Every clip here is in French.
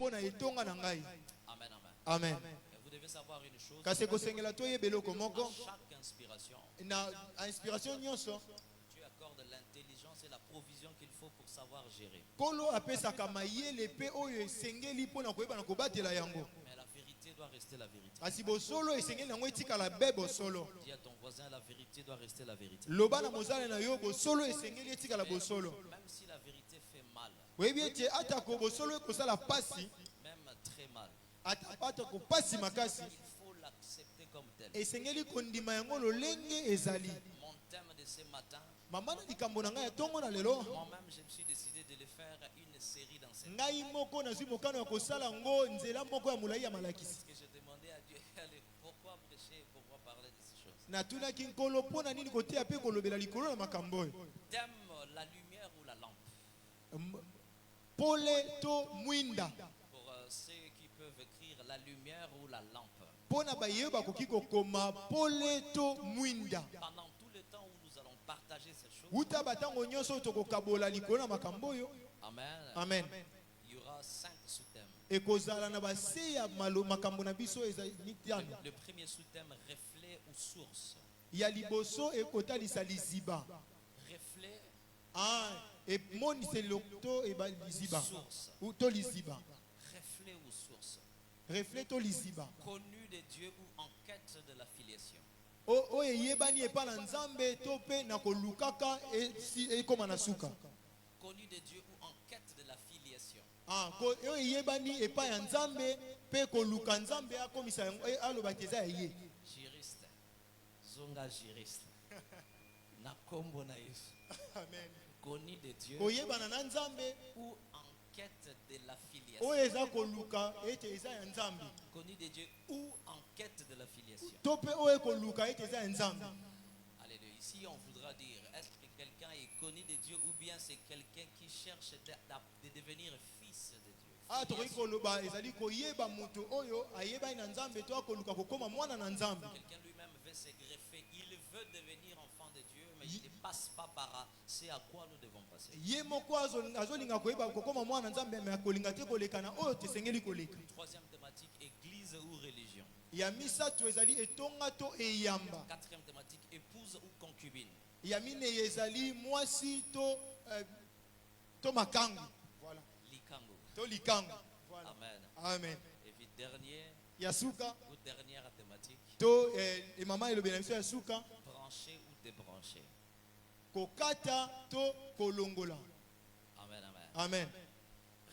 Amen, amen. Amen. Et vous devez savoir une chose. Chaque inspiration, Dieu accorde l'intelligence et la provision qu'il faut pour savoir gérer. Mais la vérité doit rester la vérité. Dis à ton voisin, la vérité doit rester la vérité. Même si la vérité fait mal, même très mal, il faut l'accepter comme tel. Mon thème de ce matin, moi-même je me suis décidé de le faire une série d'enseignements. Parce que je demandais à Dieu pourquoi prêcher, pourquoi parler de ces choses. Thème, la lumière ou la lampe. Pour ceux qui peuvent écrire la lumière ou la lampe. Pendant tout le temps où nous allons partager ces choses, amen. Amen. Il y aura 5 sous-thèmes. Le Le premier sous-thème, reflet ou source. Reflet et mon c'est l'octo et liziba. source. Ou to liziba. Reflet ou source. Reflet to liziba. Connu de Dieu ou en quête de la filiation. O yebani e pa na nzambe to pe na kolukaka e koma na suka. Connu de Dieu ou en quête de la filiation. O yebani e pa ya nzambe pe koluka nzambe akomisa alobakeza ye. Juriste. Zonga juriste. Na kombo na Yesu. Amen. Connu de Dieu O yebana na nzambe ou en quête de la filiation. o eza koluka ete eza ya nzambe. Connu de Dieu ou en quête de la filiation. To pe o koluka ete eza ya nzambe. Alléluia. Ici, on voudra dire, est-ce que quelqu'un est connu de Dieu ou bien c'est quelqu'un qui cherche de devenir fils de Dieu? Tokoki koloba ezali koyeba mutu oyo ayeba na nzambe to akoluka kokoma mwana na nzambe. Quelqu'un lui-même veut se greffer, il veut devenir enfant de Dieu, mais il ne passe pas par ce à quoi nous devons passer. Ye moko azolinga koyeba kokoma mwana na nzambe mais akolinga te kolekana oyo tesengeli koleka. Troisième thématique, église ou religion. Ya misato ezali etonga to eyamba. Quatrième thématique, épouse ou concubine. Ya mine ezali mwasi to makangu. Voilà. Likango. To likangu. Voilà. Amen. Amen. Et puis dernier, Yasuka ou dernière thématique, to mama elobela biso yasuka branché ou débranché. kokata to kolongola. Amen, amen. Amen.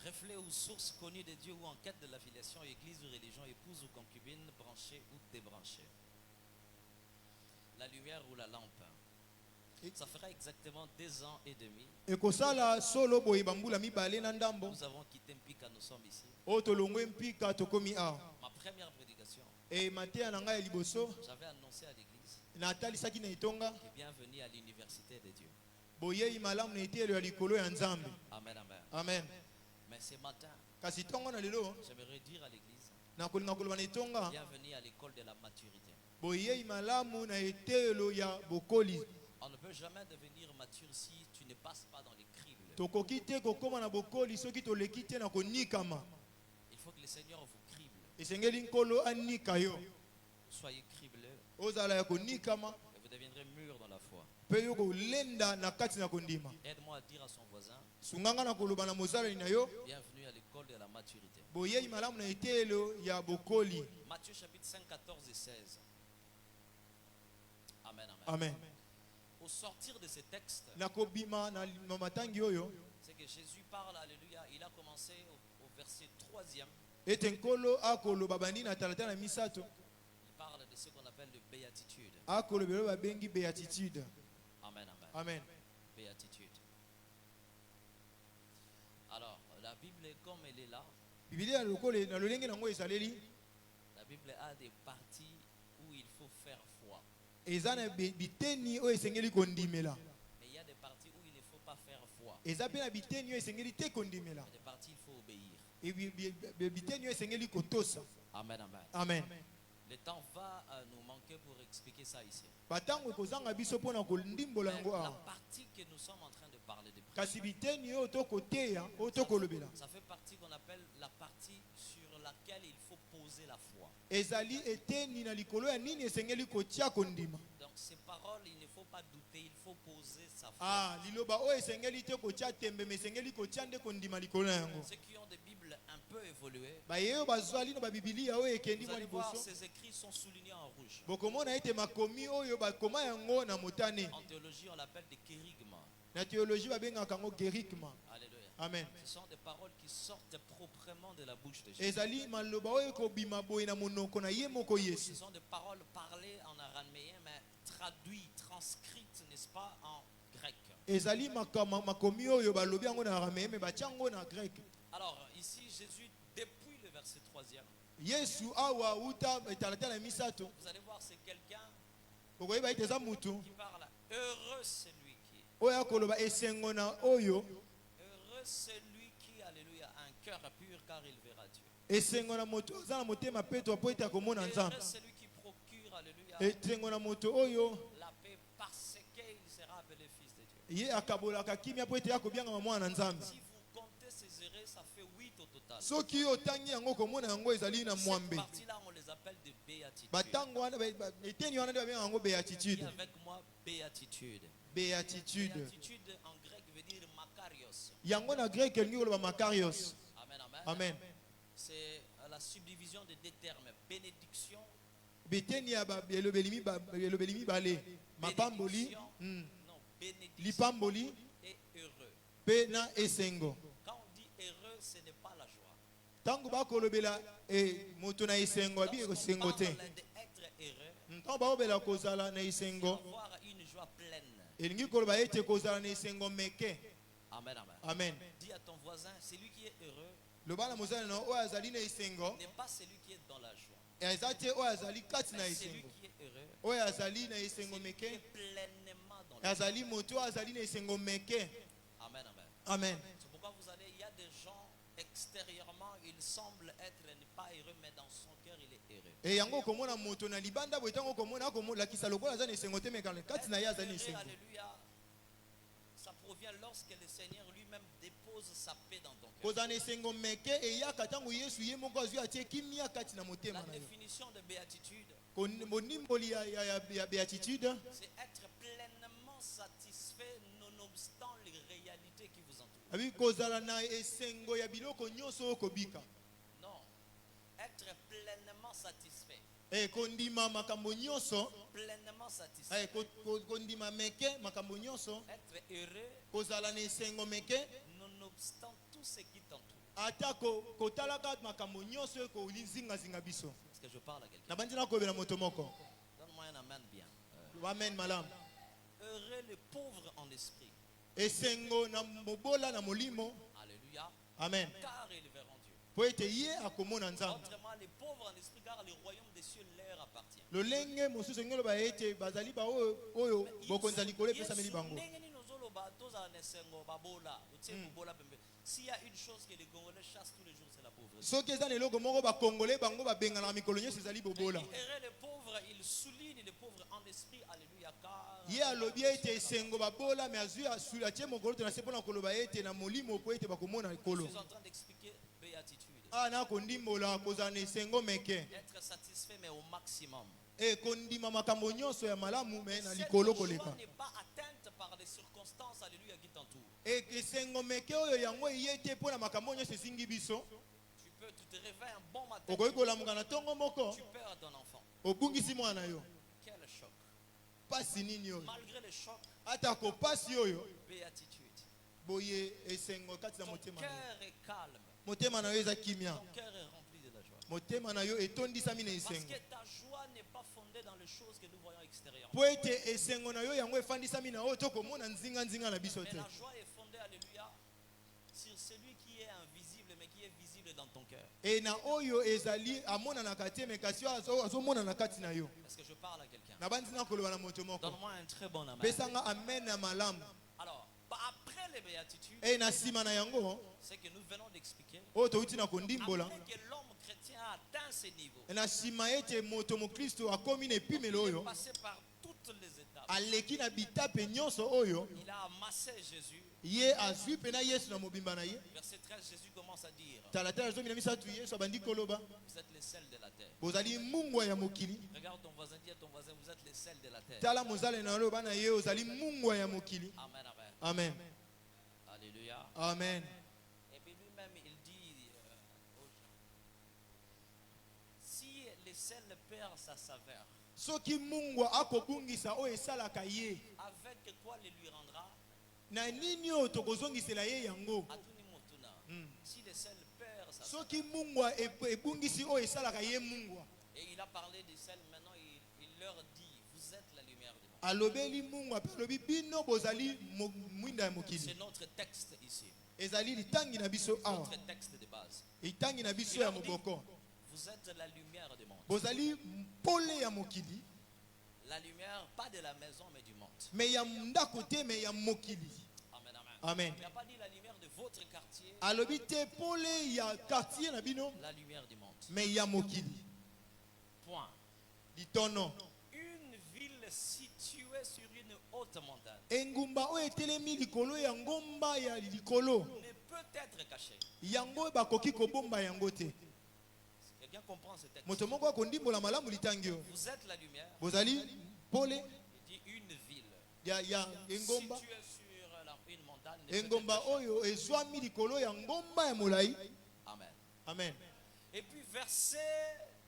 Reflet ou source connue de Dieu ou en quête de la filiation, église ou religion, épouse ou concubine, branché ou débranché. La lumière ou la lampe. Ça fera exactement 2 ans et demi. Ekosala solo boye bambula mibale na ndambo. Nous avons quitté Mpika, nous sommes ici. O tolongwe mpika tokomi a. Ma première prédication, E matea na ngai liboso j'avais annoncé à l'église na atalisaki na itonga que bienvenue à l'université de Dieu. boye malamu na etelo ya likolo ya nzambe. Amen, amen. Amen. Mais ce matin, Kasi tonga na lelo j'aimerais dire à l'église, na kolinga koloba na itonga bienvenue à l'école de la maturité. boye malamu na etelo ya bokoli. On ne peut jamais devenir mature si tu ne passes pas dans les cribles. Tokoki te kokoma na bokoli soki toleki te na konikama. Il faut que le Seigneur vous crible. Esengeli nkolo anika yo. Soyez criblés Ozala ya konikama et vous deviendrez mûrs dans la foi. pe yo kolenda na kati na kondima. Aide-moi à dire à son voisin, Sunganga na koloba na mozaleli na yo bienvenue à l'école de la maturité. boye malamu na etelo ya bokoli. Matthieu chapitre 5, 14 et 16. Amen, amen. Amen. Au sortir de ce texte, Na kobima na matangi oyo c'est que Jésus parle, alléluia, il a commencé au verset 3e. ete nkolo akoloba bandi na talata na misato Il parle de ce qu'on appelle le béatitude. akolobela babengi béatitude. Amen, amen. Amen. Béatitude. Alors, la Bible, comme elle est là, Biblia lokole na lolenge nango ezaleli la Bible a des parties où il faut faire foi. eza na biteni oyo esengeli kondimela. Mais il y a des parties où il ne faut pas faire foi. Eza pe na biteni oyo esengeli te kondimela. Il y a des parties où il faut obéir. Biteni oyo esengeli kotosa. Amen, amen. Amen. Le temps va nous manquer pour expliquer ça ici. batango ekozanga biso mpona kondimbola Mais yango la awa partie que nous sommes en train de parler de prière, kasi biteni oyo tokoteya oyo tokolobela ça fait partie qu'on appelle la partie sur laquelle il faut poser la foi. ezali eteni na likolo ya nini esengeli kotia kondima. Donc ces paroles, il ne faut pas douter, il faut poser sa foi. Liloba oyo esengeli te kotia tembe me esengeli kotia nde kondima likolo na yango. Ceux qui ont des Bibles un peu évoluées, bayeyo bazwali na babibilia oyo ekendi vous mwa allez voir, liboso ces écrits sont soulignés en rouge. bokomona ete makomi oyo bakoma yango na motane. En théologie, on l'appelle des kérigmes. Na théologie babengaka yango gerikma. Alléluia. Amen. Ce sont des paroles qui sortent proprement de la bouche de Jésus. ezali maloba oyo ekobima boye na monoko na ye moko Ce yesu. sont des paroles parlées en araméen, mais traduites, transcrites, n'est-ce pas, en grec. ezali makomi oyo balobi yango na arameye me batia yango na grek. Alors, ici, Jésus, depuis le verset 3e, yesu awa uta etalatala misato vous allez voir, c'est quelqu'un okoyeba ete eza mutu qui parle. Heureux celui qui, oyo akoloba esengo na oyo heureux celui qui, alléluia, a un cœur pur, car il verra Dieu. esengo na moto aza na motema peto po ete akomona nzambe. Heureux celui qui procure, alléluia, esengo na moto oyo la paix parce qu'il sera appelé fils de Dieu. ye akabolaka kimia po ete akobiangama mwana nzambe. Si vous comptez ces heureux, ça fait 8 au total. soki otangi yango komona yango ezali na Cette mwambe. partie-là, on les appelle des béatitudes. batango wana eteni wana nde babengaka yango Dis béatitude. avec moi, béatitude. béatitude Béatitude en grec veut dire makarios. yango na grek elingi koloba makarios. Amen, amen. Amen. C'est la subdivision de deux termes. Bénédiction, biteni ya elobeli mibale mapamboli non, bénédiction lipamboli et heureux. mpe na esengo. Quand on dit heureux, ce n'est pas la joie. ntango bakolobela moto na esengo abi esengo Lorsqu'on te. parle d'être heureux, ntango baobela kozala na esengo avoir une joie pleine. elingi koloba ete kozala na esengo meke. Amen, amen. Amen. Dis à ton voisin, celui qui est heureux loba na mozali na oyo azali na esengo n'est pas celui qui est dans la joie. eza te oyo azali kati na Mais celui esengo. qui est heureux, oyo azali na esengo celui qui est meke pleinement dans la joie. azali moto oyo azali na esengo meke. Amen, amen. Amen. C'est pourquoi vous allez, il y a des gens extérieurement, il semble être ne pas heureux, mais dans son cœur, il est heureux. e yango komona moto na libanda boye ntango komona akomolakisa lokola aza na esengo te mekana kati na ye azali na Heureux, esengo. alléluia, ça provient lorsque le Seigneur lui-même dépose sa paix dans ton cœur. kozala na esengo meke eyaka ntango yesu ye moko azwi atie kimia kati na motema La na yo. définition de béatitude, monimboli ya béatitude c'est être pleinement satisfait nonobstant les réalités qui vous entourent. abi kozala na esengo ya biloko nyonso oyo kobika. Non, être pleinement satisfait. Kondima makambo nyonso. Pleinement satisfait. Kondima meke makambo nyonso. Être heureux kozala na esengo meke nonobstant tout ce qui t'entoure. ata kotalaka makambo nyonso oyo kozingazinga biso. Est-ce que je parle à quelqu'un? na bandi na koyebela moto moko. Donne-moi un amen bien. Amen malamu. Heureux les pauvres en esprit. Esengo na mobola na molimo. Alléluia. Amen. Car ils verront Dieu. po ete ye akomona nzambe. Autrement, les pauvres en esprit, car le royaume des cieux leur appartient. lolenge mosusu ngelo ba ete bazali ba oyo bokonza likolo epesameli bango. S'il y a une chose que les Congolais chassent tous les jours, c'est la pauvreté. soki eza na eloko moko bakongole bango babengana na mikolo nyonso ezali bobola. Et les pauvres, ils soulignent les pauvres en esprit. Alléluia. Car ye alobi ete esengo babola me azwi atie mokolo te na se mpona koloba ete na molimo po ete bakomona je ekolo. suis en train d'expliquer béatitude. na kondimbola kozala na esengo meke. Être satisfait, mais au maximum. kondima makambo nyonso ya malamu me na Cette likolo joie koleka. n'est pas atteinte par les circonstances, alléluia, qui t'entourent. esengo meke oyo yango eye te mpo na makambo nyonso esingi biso. Tu te réveilles un bon matin, okoki kolamuka na ntongo moko tu perds ton enfant. obungisi mwana yo. Quel choc. pasi nini oyo Malgré le choc, ata kopasi oyo béatitude. boye esengo kati na Ton motema na yo. cœur est calme. motema na yo eza kimia. Ton cœur est rempli de la joie. motema na yo etondisami na Parce esengo que ta joie n'est pas fondée dans les choses que nous voyons extérieurement. po ete esengo na yo yango efandisami na oyo tokomona nzinga na biso Mais te. la joie est fondée, alléluia, sur celui qui est invisible, mais qui est visible dans ton cœur. e na oyo ezali amonanaka te me kasi azomonana kati na yo. Est-ce que je parle à quelqu'un? na bandi na koloba na moto moko. Donne-moi un très bon amen. pesanga amen na malamu. Alors, après les béatitudes, e na nsima na yango c'est que nous venons d'expliquer, oyo touti na kondimbola après que l'homme chrétien a atteint ce niveau, na nsima ete moto mokristo akomi na epimelo il est oyo passé par toutes les étapes. aleki na bitape nyonso oyo Il a amassé Jésus. ye azwi mpe na yesu na mobimba na ye. Verset 13, Jésus commence à dire, talatala zomi na misatu yesu abandi koloba vous êtes les sels de la terre. bozali mungwa ya mokili. Regarde ton voisin, dis à ton voisin, vous êtes les sels de la terre. tala mozale na loba na ye ozali mungwa ya mokili. Amen, amen. Amen. Alléluia. Amen. Et puis lui-même, il dit aux gens, si les sels perdent sa saveur, soki mungwa akobungisa oyo esalaka ye, avec quoi le lui rendra? na nini oyo tokozongisela ye yango? Atuni motuna. Si les sels perdent sa saveur. soki mungwa ebungisi oyo esalaka ye mungwa. Et il a parlé des sels, maintenant il leur dit, vous êtes la lumière du monde. alobeli mungwa mpe alobi bino bozali mwinda ya C'est mokili. notre texte ici. ezali litangi na biso awa, Notre texte de base. litangi na biso ya moboko. Vous êtes la lumière du monde. bozali pole ya mokili, La lumière, pas de la maison, mais du monde. me ya ndako te me ya mokili. Amen, amen. Amen. Il n'a pas dit la lumière de votre quartier, alobi te pole ya quartier na bino la lumière du monde. me ya mokili. Point. litono Une ville située sur une haute montagne engumba oyo etelemi likolo ya ngomba ya likolo ne peut être cachée. yango bakoki kobomba yango te. Quelqu'un comprend ce texte? moto moko akondimbola malamu litangi oyo. Vous êtes la lumière. bozali pole Il dit une ville ya engomba, située sur une montagne. ne peut être engomba cachée. oyo ezwami likolo ya ngomba ya molai. Amen. Amen. Et puis verset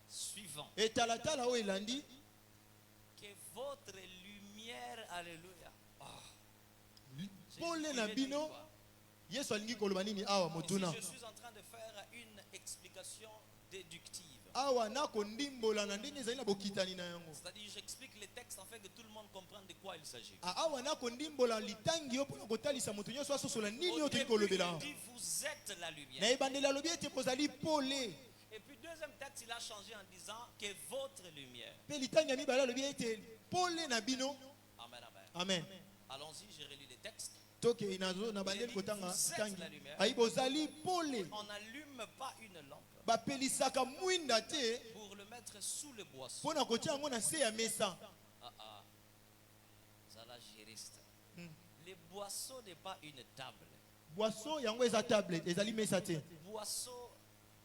suivant. etalatala oyo elandi Que votre lumière, alléluia. Ah, pole je na vais bino. dire quoi? yesu alingi koloba nini awa Ici, motuna? je suis en train de faire une explication déductive. awa nakondimbola na ndenge ezali na bokitani na yango. C'est-à-dire, j'explique les textes afin que tout le monde comprenne de quoi il s'agit. awa nakondimbola litangi yo mpona kotalisa moto nyonso asosola nini Au oyo toyi début, kolobela il awa. dit, vous êtes la na lumière. ebandeli alobi ete bozali pole. Et puis, deuxième texte, il a changé en disant que votre lumière. mpe litangi ya mibale alobi ete pole na bino. Amen, amen. Amen. Allons-y, je relis les textes. toke nazo na bandeli kotanga Vous êtes litangi la lumière. ayi bozali pole. On n'allume pas une lampe bapelisaka mwinda te pour le mettre sous le boisseau. mpona kotia yango na se ya mesa. Ah ah. Ça là, juriste. Le boisseau n'est pas une table. boisseau yango eza tablete ezali mesa te. Boisseau,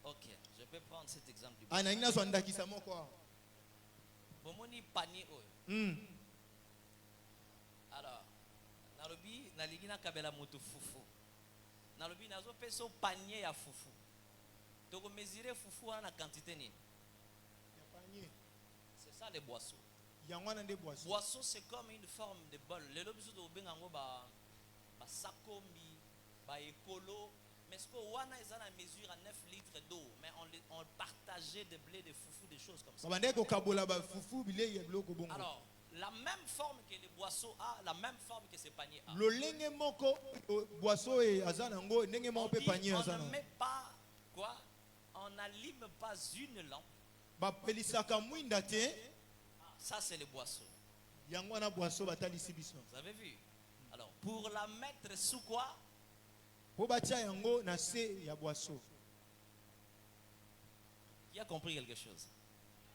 ok, je peux prendre cet exemple du boisseau. anangi nazwa ndakisa moko awa. Bomoni panier oyo. Alors, nalobi nalingi nakabela moto fufu. Nalobi nazo peso panier ya fufu. Toko mesurer fufu wana na quantité nini? C'est ça les boisseaux. yango wana nde boisseau. Boisseau c'est comme une forme de bol. Lelo biso to benga ngo ba sakomi, ba ekolo, mais ce que wana eza na mesure à 9 litres d'eau, mais on partageait des blés, des foufous, des choses comme ça. babandeki kokabola bafufu bilei ya biloko bongo. Alors, la même forme que les boisseaux a, la même forme que ces paniers a. lolenge moko boisseau oyo aza nango ndenge On moko mpe dit, panier aza on ne nango. met pas quoi? On n'allume pas une lampe. bapelisaka mwinda te. Ça c'est les boisseaux. yango wana boisseau batalisi biso Vous avez vu? Alors, pour la mettre sous quoi? po batia yango na se ya boisseau. Qui a compris quelque chose?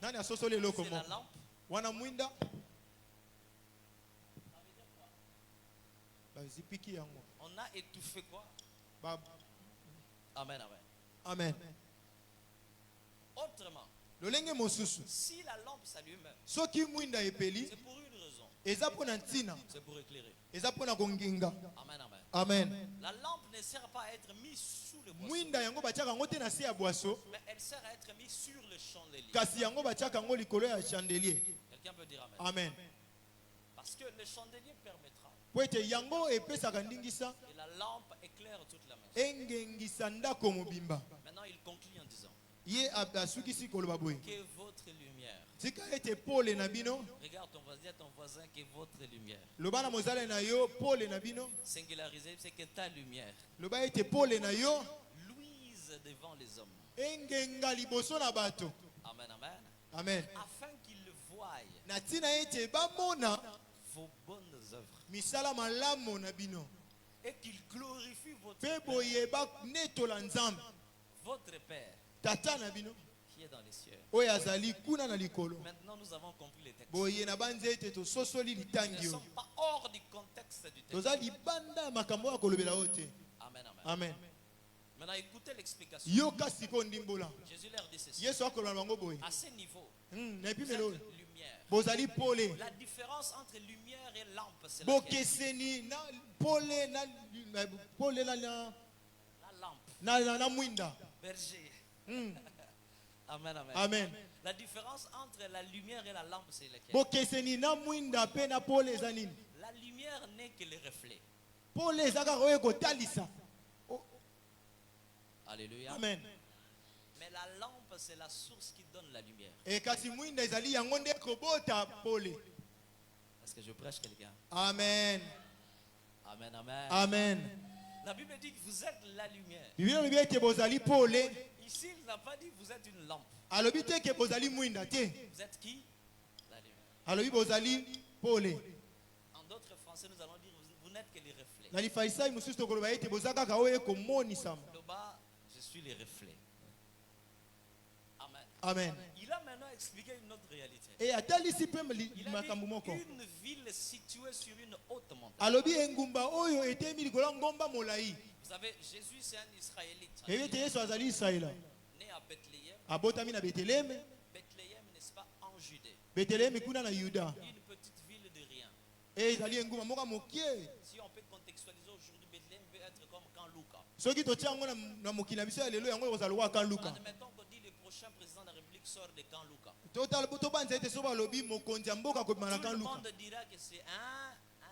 nani asosoli eloko C'est la moko lampe. wana mwinda bazipiki yango. On a étouffé quoi? Ba- Amen, amen. amen. Autrement, lolenge mosusu si la lampe s'allume, soki mwinda epeli c'est pour une raison. eza mpo na ntina, C'est pour éclairer. eza mpo na konginga. Amen, amen. Amen. La lampe ne sert pas à être mise sous le boisseau, mwinda yango batiaka yango te na se ya boisseau, mais elle sert à être mise sur le chandelier. kasi yango batiaka yango likolo ya chandelier. Quelqu'un peut dire amen. Amen. Parce que le chandelier permettra po ete yango epesaka ndingisa et la lampe éclaire toute la maison. engengisa ndako mobimba. Maintenant, il conclut en disant ye asukisi koloba boye que votre lumière, tika ete pole na bino. regarde ton voisin, dis à ton voisin que votre lumière, loba na mozale na yo pole na bino. singularisé, c'est que ta lumière loba ete pole na yo luise devant les hommes. engenga liboso na bato. Amen, amen. Amen. Afin qu'ils le voient, na ntina ete bamona vos bonnes œuvres, misala malamu na bino et qu'ils glorifient votre mpe Père, boye banetola nzambe votre Père tata na bino qui est dans les cieux. oyo azali kuna na likolo. Maintenant, nous avons compris les textes. Boye na banze ete tososoli Nous ne litangi sommes oyo. pas hors du contexte du texte. Toza libanda ya makambo ya kolobela oyo te. Amen, amen. Amen. Maintenant, écoutez l'explication. Yoka siko ndimbola. Jésus leur dit ceci. Yesu akoloba na bango boye. À ce niveau, Na vous epimelo oyo. êtes lumière. Bozali pole. La différence entre lumière et lampe, c'est laquelle? Bokeseni na pole na pole na La lampe. na mwinda. Berger. Mm. Amen, amen. Amen. La différence entre la lumière et la lampe, c'est laquelle? Bokeseni na mwinda pe na pole eza nini? La lumière n'est que le reflet. Pole eza kaka oyo kotalisa. Alléluia. Amen. Mais la lampe, c'est la source qui donne la lumière. E kasi mwinda ezali yango nde kobota pole. Est-ce que je prêche quelqu'un? Amen. Amen, amen. Amen. La Bible dit que vous êtes la lumière. Biblia lobi ete bozali pole. Ici, il n'a pas dit que vous êtes une lampe. Alobi te ke bozali mwinda te. Vous êtes qui? La lumière. Alobi bozali pole. En d'autres français, nous allons dire vous n'êtes que les reflets. Na lifaisai mosusu tokoloba ete boza kaka oyo ekomonisama. Le bas, je suis les reflets. Amen. Amen. Il a maintenant expliqué une autre réalité. E atalisi pe Il a makambo moko. dit une ville située sur une haute montagne. Alobi engumba oyo etemi likolo ngomba molai. Vous savez, Jésus c'est un Israélite. Ebi ete Yesu azali Israela. Né à Bethléem. Abotami na Bethlehem. Bethléem, n'est-ce pas, en Judée. Bethlehem kuna na Yuda. Une petite ville de rien. E ezali engumba moko mokie. Si on peut contextualiser aujourd'hui, Bethléem peut être comme quand Lucas. Soki totia yango na mokili na biso ya lelo yango ekozala lokola kan luka. Admettons qu'on dit le prochain président de la République sort de Camp Lucas. Tobanza ete so balobi mokonzi ya mboka akobima na Tout kan le luka. monde dira que c'est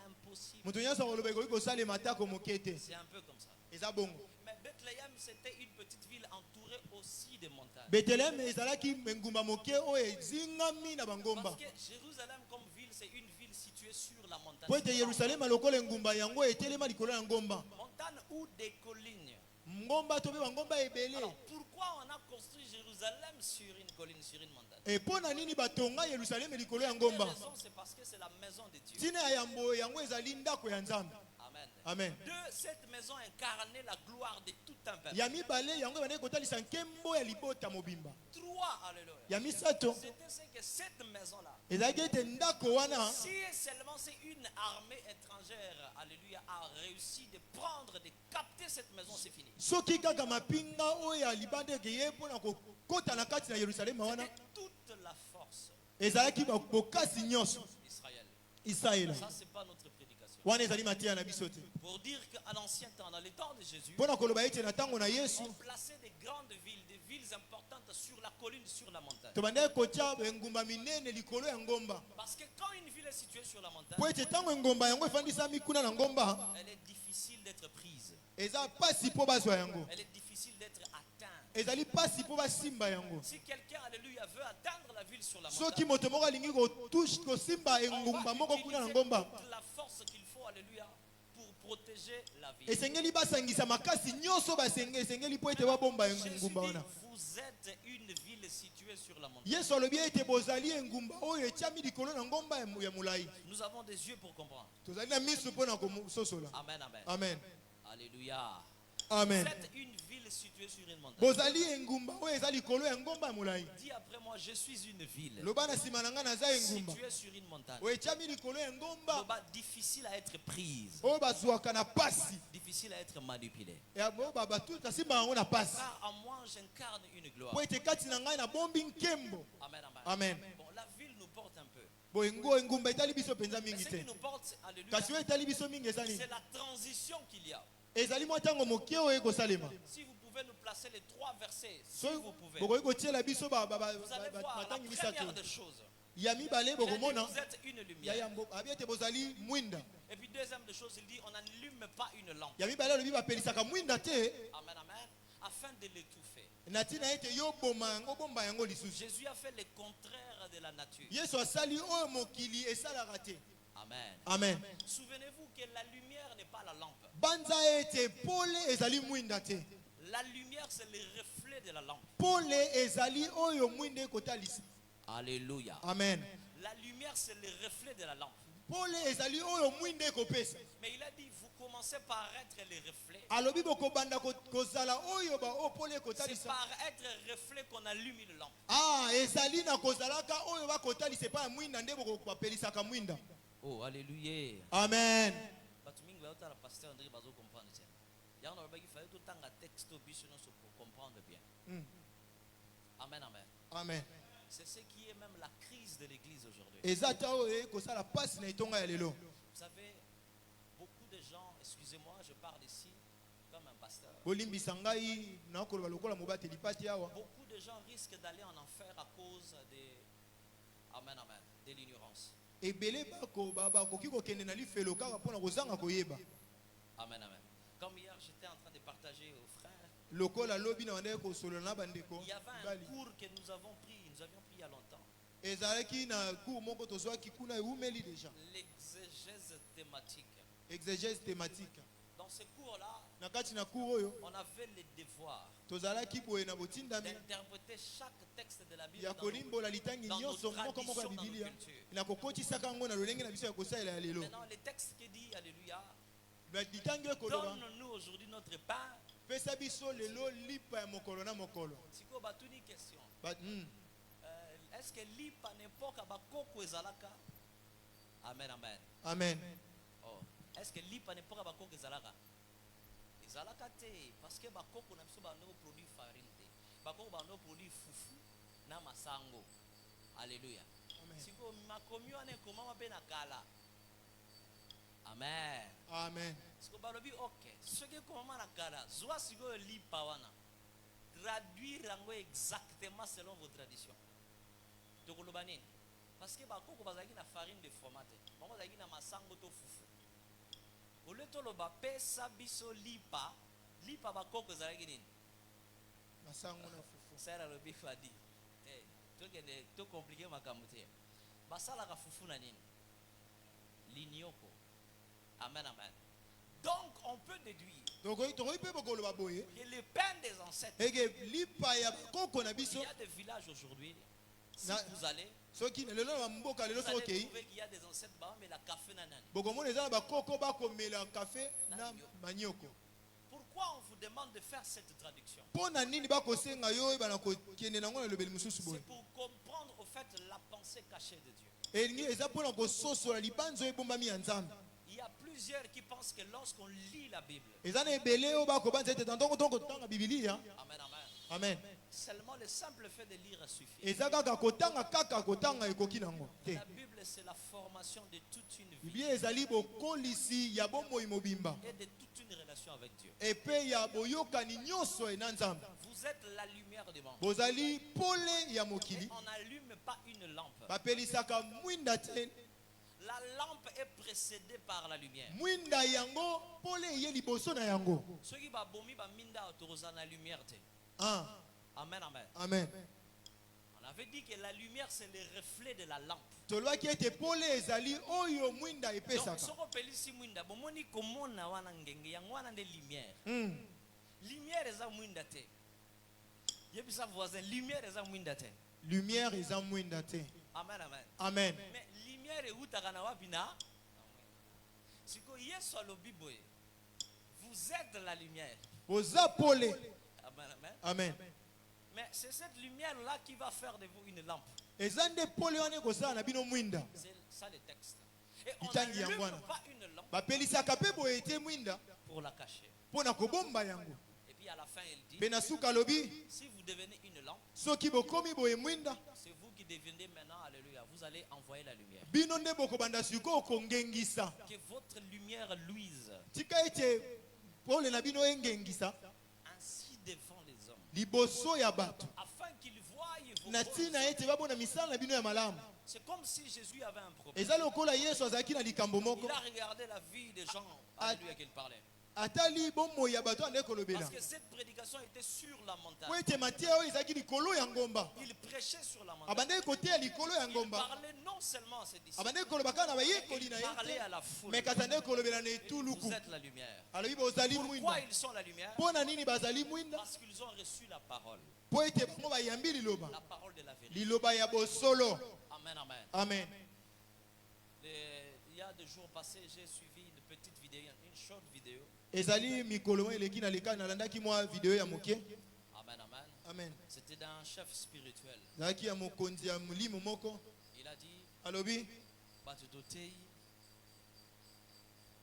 impossible. Moto nyonso akoloba ekoki kosalema atako mokie te. C'est un peu comme ça. Eza bongo. Mais Bethléem, c'était une petite ville entourée aussi de montagnes. Bethlehem ezalaki engumba mokie oyo ezingami na bangomba. Parce que Jérusalem comme ville, c'est une ville située sur la montagne. Po ete Yerusalema lokola engumba yango etelema likolo ya ngomba. Montagne ou des collines. Ngomba to pe bangomba ebele. Alors, pourquoi on a construit Jérusalem sur une colline, sur une montagne? E pona nini batonga Yerusalema likolo ya La ngomba? raison, c'est parce que c'est la maison de Dieu. Tina ya yambo yango ezali ndako ya Nzambe. Amen. Amen. De cette maison incarnait la gloire de tout un peuple. Ya mibale yango ebandaki kotalisa nkembo ya libota mobimba. Trois, alléluia. Ya misato C'était ce que cette maison-là, ezalaki ete ndako wana si seulement c'est une armée étrangère, alléluia, a réussi de prendre, de capter cette maison, c'est fini. soki kaka mapinga oyo ya libanda ekeye mpona kokota na kati na Yerusalema wana C'était toute la force ezalaki bokasi nyonso d'Israël. Israela. Ça, c'est pas notre prédication. Wana ezali mateya na biso te. Pour dire qu'à l'ancien temps, dans les temps de Jésus, Mpona koloba ete na ntango na Yesu on plaçait des grandes villes, des villes importantes sur la colline, sur la montagne. tobandaki kotia engumba minene likolo ya ngomba Parce que quand une ville est située sur la montagne, po ete ntango engomba yango efandisami kuna na ngomba elle est difficile d'être prise. eza pasi mpo bazwa yango, Elle est difficile d'être atteinte. ezali pasi mpo basimba yango. Si quelqu'un, alléluia, veut atteindre la ville sur la soki montagne, moto moko alingi kosimba on engumba va moko kuna na utiliser ngomba toute la force qu'il faut, alléluia, pour protéger la ville. esengeli basangisa makasi nyonso esengeli mpo ete babomba Jésus dit, engumba wana. vous êtes une ville située sur la montagne. Yesu alobi ete bozali engumba oyo etiami likolo na ngomba ya molai. Nous avons des yeux pour comprendre. tozali na miso mpo na kososola. Amen, amen. Amen. Alléluia. Amen. Vous êtes une ville située sur une montagne. bozali engumba oyo eza likolo ya ngomba ya molai. Dis après moi, je suis une ville loba na nsima na ngai naza engumba située sur une montagne. oyo etiami likolo ya ngomba Loba, difficile à être prise, oyo bazwaka na pasi difficile à être manipulée. oyo basimbaka yango na pasi Car en moi, j'incarne une gloire. po ete kati na ngai nabombi nkembo. Amen, amen. Amen. Bon, la ville nous porte un peu. boye engumba etali biso mpenza Mais mingi ce qui te, nous porte, alléluia, kasi oyo etali biso mingi eza nini? c'est la transition qu'il y a. ezali mwa ntango moke oyo ekosalema. Si vous pouvez nous placer les trois versets, si soki vous pouvez, bokoki kotiela biso vous allez voir la batangi misato première des choses. ya mibale Il a dit, bokomona vous êtes une ya lumière. yambo abi ete bozali mwinda. Et puis deuxième des choses, il dit, on n'allume pas une lampe. ya mibale alobi bapelisaka mwinda te Amen, amen. Afin de l'étouffer. na ntina ete yo boma yango bomba yango lisusu. Jésus a fait le contraire de la nature. yesu asali oyo mokili esalaka te. Amen. Amen. Souvenez-vous que la lumière n'est pas la lampe. banza ete pole ezali mwinda te. La lumière, c'est le reflet de la lampe. pole ezali oyo mwinda ekotalisa. Alléluia. Amen. La lumière, c'est le reflet de la lampe. pole ezali oyo mwinda ekopesa. Mais il a dit, vous commencez par être les reflets. Alobi bokobanda kozala oyo ba o pole C'est kotalisa. par être reflet qu'on allume une lampe. Ah, ezali na kozalaka oyo bakotalisa pa mwinda nde bokopelisaka mwinda. Oh, alléluia. Amen. Batumingi bayota la pasteur André bazo comprendre ça. Yango na baki fallait tout temps un texte biso non pour comprendre bien. Amen, amen. Amen. C'est ce qui est même la crise de l'église aujourd'hui. Ezata oyo kozala passe na itonga ya lelo. Vous savez, beaucoup de gens, excusez-moi, je parle ici comme un pasteur. Bolimbisa ngai na koloba lokola mobate lipati awa. Beaucoup de gens risquent d'aller en enfer à cause des amen, amen, de l'ignorance. Ebele bako baba koki kokende na lifelo kaka pona kozanga koyeba. Amen, amen. Comme hier, j'étais en train de partager aux frères. Lokola lobi na wande ko solo na bandeko. Il y avait un cours que nous avions pris il y a longtemps. Ezalaki na cours moko tozwaki kuna eumeli déjà. L'exégèse thématique. Exégèse thématique. Dans ce cours-là, Na kati na cours oyo on avait le devoir tozalaki boye na botindami d'interpréter chaque texte de la Bible ya dans nos- kolimbola litangi dans nos nyonso moko moko ya traditions, dans nos Biblia. cultures. Na kokotisaka ngo na lolenge na biso ya kosalela ya lelo. Maintenant, le texte qui dit, alléluia, Na litangi ekoloba donne-nous aujourd'hui notre pain. pesa biso lelo lipa ya mokolo na mokolo. Siko batuni question. Mm. Est-ce que lipa n'importe quoi bakoko ezalaka? Amen, amen. Amen. Oh. Est-ce que lipa n'importe quoi bakoko ezalaka? Ezalaka te parce que bakoko na biso bano produit farine te. Bakoko bano produit fufu na masango. Alléluia. Amen. Siko makomi wana ekomama mpe na kala. Amen. Amen. Siko balobi ok. Soki ekomama na kala, zwa sikoyo lipa wana. Traduire yango exactement selon vos traditions. Tokoloba nini? Parce que bakoko bazalaki na farine de fromage te. Bango bazalaki na masango to fufu. Ole toloba pesa biso lipa, lipa bakoko ezalaki nini? Masango na fufu. Sera lobi fadi. Tokende to compliqué makambo te. Basalaka fufu na nini? Linioko. Amen, amen. Donc on peut déduire Tokoyi pe bokoloba boye. que le pain des ancêtres, Ege lipa ya bakoko na il biso. y a des villages aujourd'hui. Si Na- vous allez, Soki lelo na mboka lelo vous allez sokei. trouver qu'il y a des ancêtres, bah, mais la café nanani. Bokomona eza na bakoko bakomela café na manioko. Pourquoi on vous demande de faire cette traduction? Pona nini bakosenga yo oyeba na kokende nango na lobeli mosusu boye. C'est pour comprendre au fait la pensée cachée de Dieu. Elingi eza pona kososola libanzo ebombami ya Nzambe. Il y a plusieurs qui pensent que lorsqu'on lit la Bible, Eza na ebele oyo bakobanza ete tantongo tanga Biblia. amen, amen, Amen. seulement le simple fait de lire suffit. Eza kaka kotanga ekoki nango te. La Bible, c'est la formation de toute une vie Biblia ezali bokolisi ya bomoi mobimba. et de toute une relation avec Dieu. Epe ya boyokani nyonso na Nzambe. Vous êtes la lumière du monde. Bozali pole ya Et mokili. on n'allume pas une lampe. Bapelisaka mwinda te. La lampe est précédée par la lumière. Mwinda yango pole ye liboso na yango. Ceux qui va bomi ba minda autorisant la lumière. Ah, Amen, amen. amen. On avait dit que la lumière c'est le reflet de la lampe. Tolwaki ete pole ezali oyo mwinda Donc, epesaka. soko pelisi mwinda, bomoni komona wana ngenge, yango wana nde lumière. Mm. Lumière eza mwinda te. Yebisa voisin, lumière eza mwinda te. Lumière eza mwinda te. Amen, amen. Amen. Mais lumière eutaka na wapi na? Siko Yesu alobi boye. Vous êtes la lumière. Oza pole. Amen, amen. Amen. Mais c'est cette lumière-là qui va faire de vous une lampe. Eza nde pole wana ekosala na bino mwinda. C'est ça le texte. Et on Itangi n'allume yango wana. pas une lampe Bapelisaka pe boye ete mwinda pour la cacher. mpona kobomba yango. Et puis à la fin, il dit, Pe na suka lobi si vous devenez une lampe, soki bokomi boye mwinda c'est vous qui devenez maintenant, alléluia, vous allez envoyer la lumière. bino nde bokobanda sikoyo kongengisa. Que votre lumière luise Tika ete pole na bino engengisa ainsi devant les hommes, liboso ya bato. afin qu'ils voient vos Na bonnes tina œuvres. ete babona misala na bino ya malamu. C'est comme si Jésus avait un problème. Eza lokola Yesu azalaki na likambo moko. Il a regardé la vie des gens, alléluia, qu'il parlait. Atali bomoi ya bato ande kolobela. Parce que cette prédication était sur la montagne. Po ete Matthieu oyo ezalaki likolo ya ngomba. Il prêchait sur la montagne. Abandaki koteya likolo ya Il ngomba. parlait non seulement à ses disciples, Abandaki koloba kaka na bayekoli il na parlait ye à te. la foule. Me kasi andaki kolobela na Vous etuluku. êtes la lumière. Alobi bozali Pourquoi mwinda. ils sont la lumière? Mpo na nini bazali mwinda? Parce qu'ils ont reçu la parole. Po ete bango bayambi liloba. La parole de la vérité. Liloba ya bosolo. Amen, amen. Amen. Il y a de jours passés, j'ai suivi une petite vidéo, une short vidéo. ezali mikolo eleki na leka nalandaki mwa video ya moke. Amen, amen. Amen. C'était d'un chef spirituel. Zaki ya mokonzi ya mulimo moko Il a dit, alobi bato totei,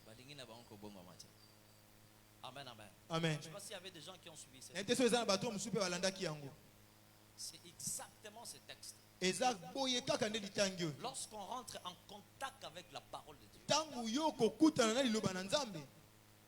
balingi na bango kobonga mate. Amen, amen. amen. Je ne sais pas s'il y avait des gens qui ont suivi cette Nete so eza na bato mosusu mpe balandaki yango. C'est exactement ce texte. Eza boye kaka nde litangi oyo. Lorsqu'on rentre en contact avec la parole de Dieu. Ntango yo kokutana na liloba na Nzambe.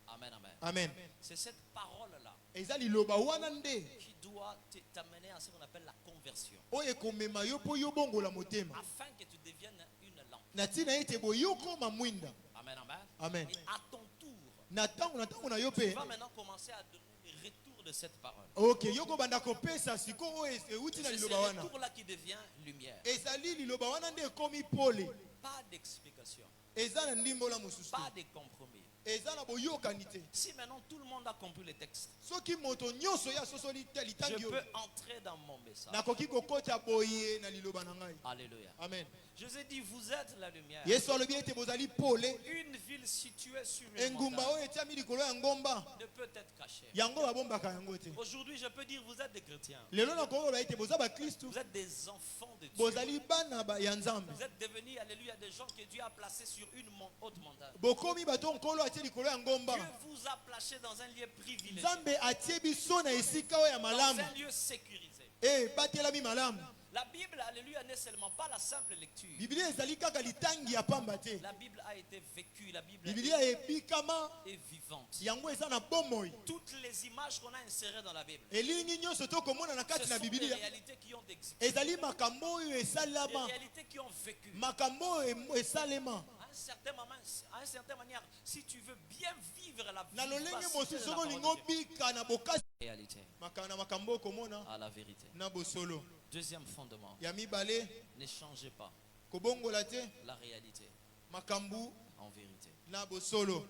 Amen, amen. Amen. C'est cette parole-là Eza liloba wana nde qui doit t'amener à ce qu'on appelle la conversion. oyo ekomema yo mpo yo bongola motema. Afin que tu deviennes une lampe. Na ntina ete boye yo koma mwinda. Amen, amen. Amen. Et à ton tour, Na ntango na yo tu mpe. vas maintenant commencer à donner le retour de cette parole. Ok, yo kobanda kopesa siko oyo euti na C'est ce liloba wana. retour-là qui devient lumière. Ezali liloba wana nde ekomi pole. Pas d'explication, Eza na ndimbola mosusu. pas de compromis. Eza na boyokani te. Si maintenant tout le monde a compris le texte, Soki moto nyonso ya sosoli te je litangi peux oyo. entrer dans mon message. Nakoki kokota boye na liloba na ngai. Alléluia. Amen. Je vous ai dit, vous êtes la lumière. Yesu alobi ete bozali pole. Une ville située sur une Engumba montagne oyo etiami likolo ya ngomba. ne peut être cachée. Yango babombaka yango te. Aujourd'hui, je peux dire, vous êtes des chrétiens. Lelo nakoloba ete boza bakristu. Vous êtes des enfants de Dieu. Bozali bana ya Nzambe. Vous êtes devenus, alléluia, des gens que Dieu a placés sur une haute montagne. Bokomi bato nkolo atie likolo ya ngomba. Dieu vous a placés dans un lieu privilégié, Nzambe atie biso na esika oyo ya dans malamu. un lieu sécurisé. Batelami malamu. La Bible, alléluia, n'est seulement pas la simple lecture. Biblia ezali kaka litangi ya pamba te. La Bible a été vécue, la Bible Biblia ebikama est vivante. yango eza na bomoi. Toutes les images qu'on a insérées dans la Bible, Elingi nyonso tokomona na ce kati na sont des Biblia. réalités qui ont existé, Ezali makambo oyo des esalama. réalités qui ont vécu. Makambo oyo esalema. À un certain moment, à une certaine manière, si tu veux bien vivre la vie, Na lolenge vivacité mosusu de la soko parole lingo de Dieu. bika na bokasi. Réalité, Na makambo komona à la vérité. na bosolo. Deuxième fondement, Ya mibale ne changez pas kobongola te la réalité makambu en vérité. na bosolo.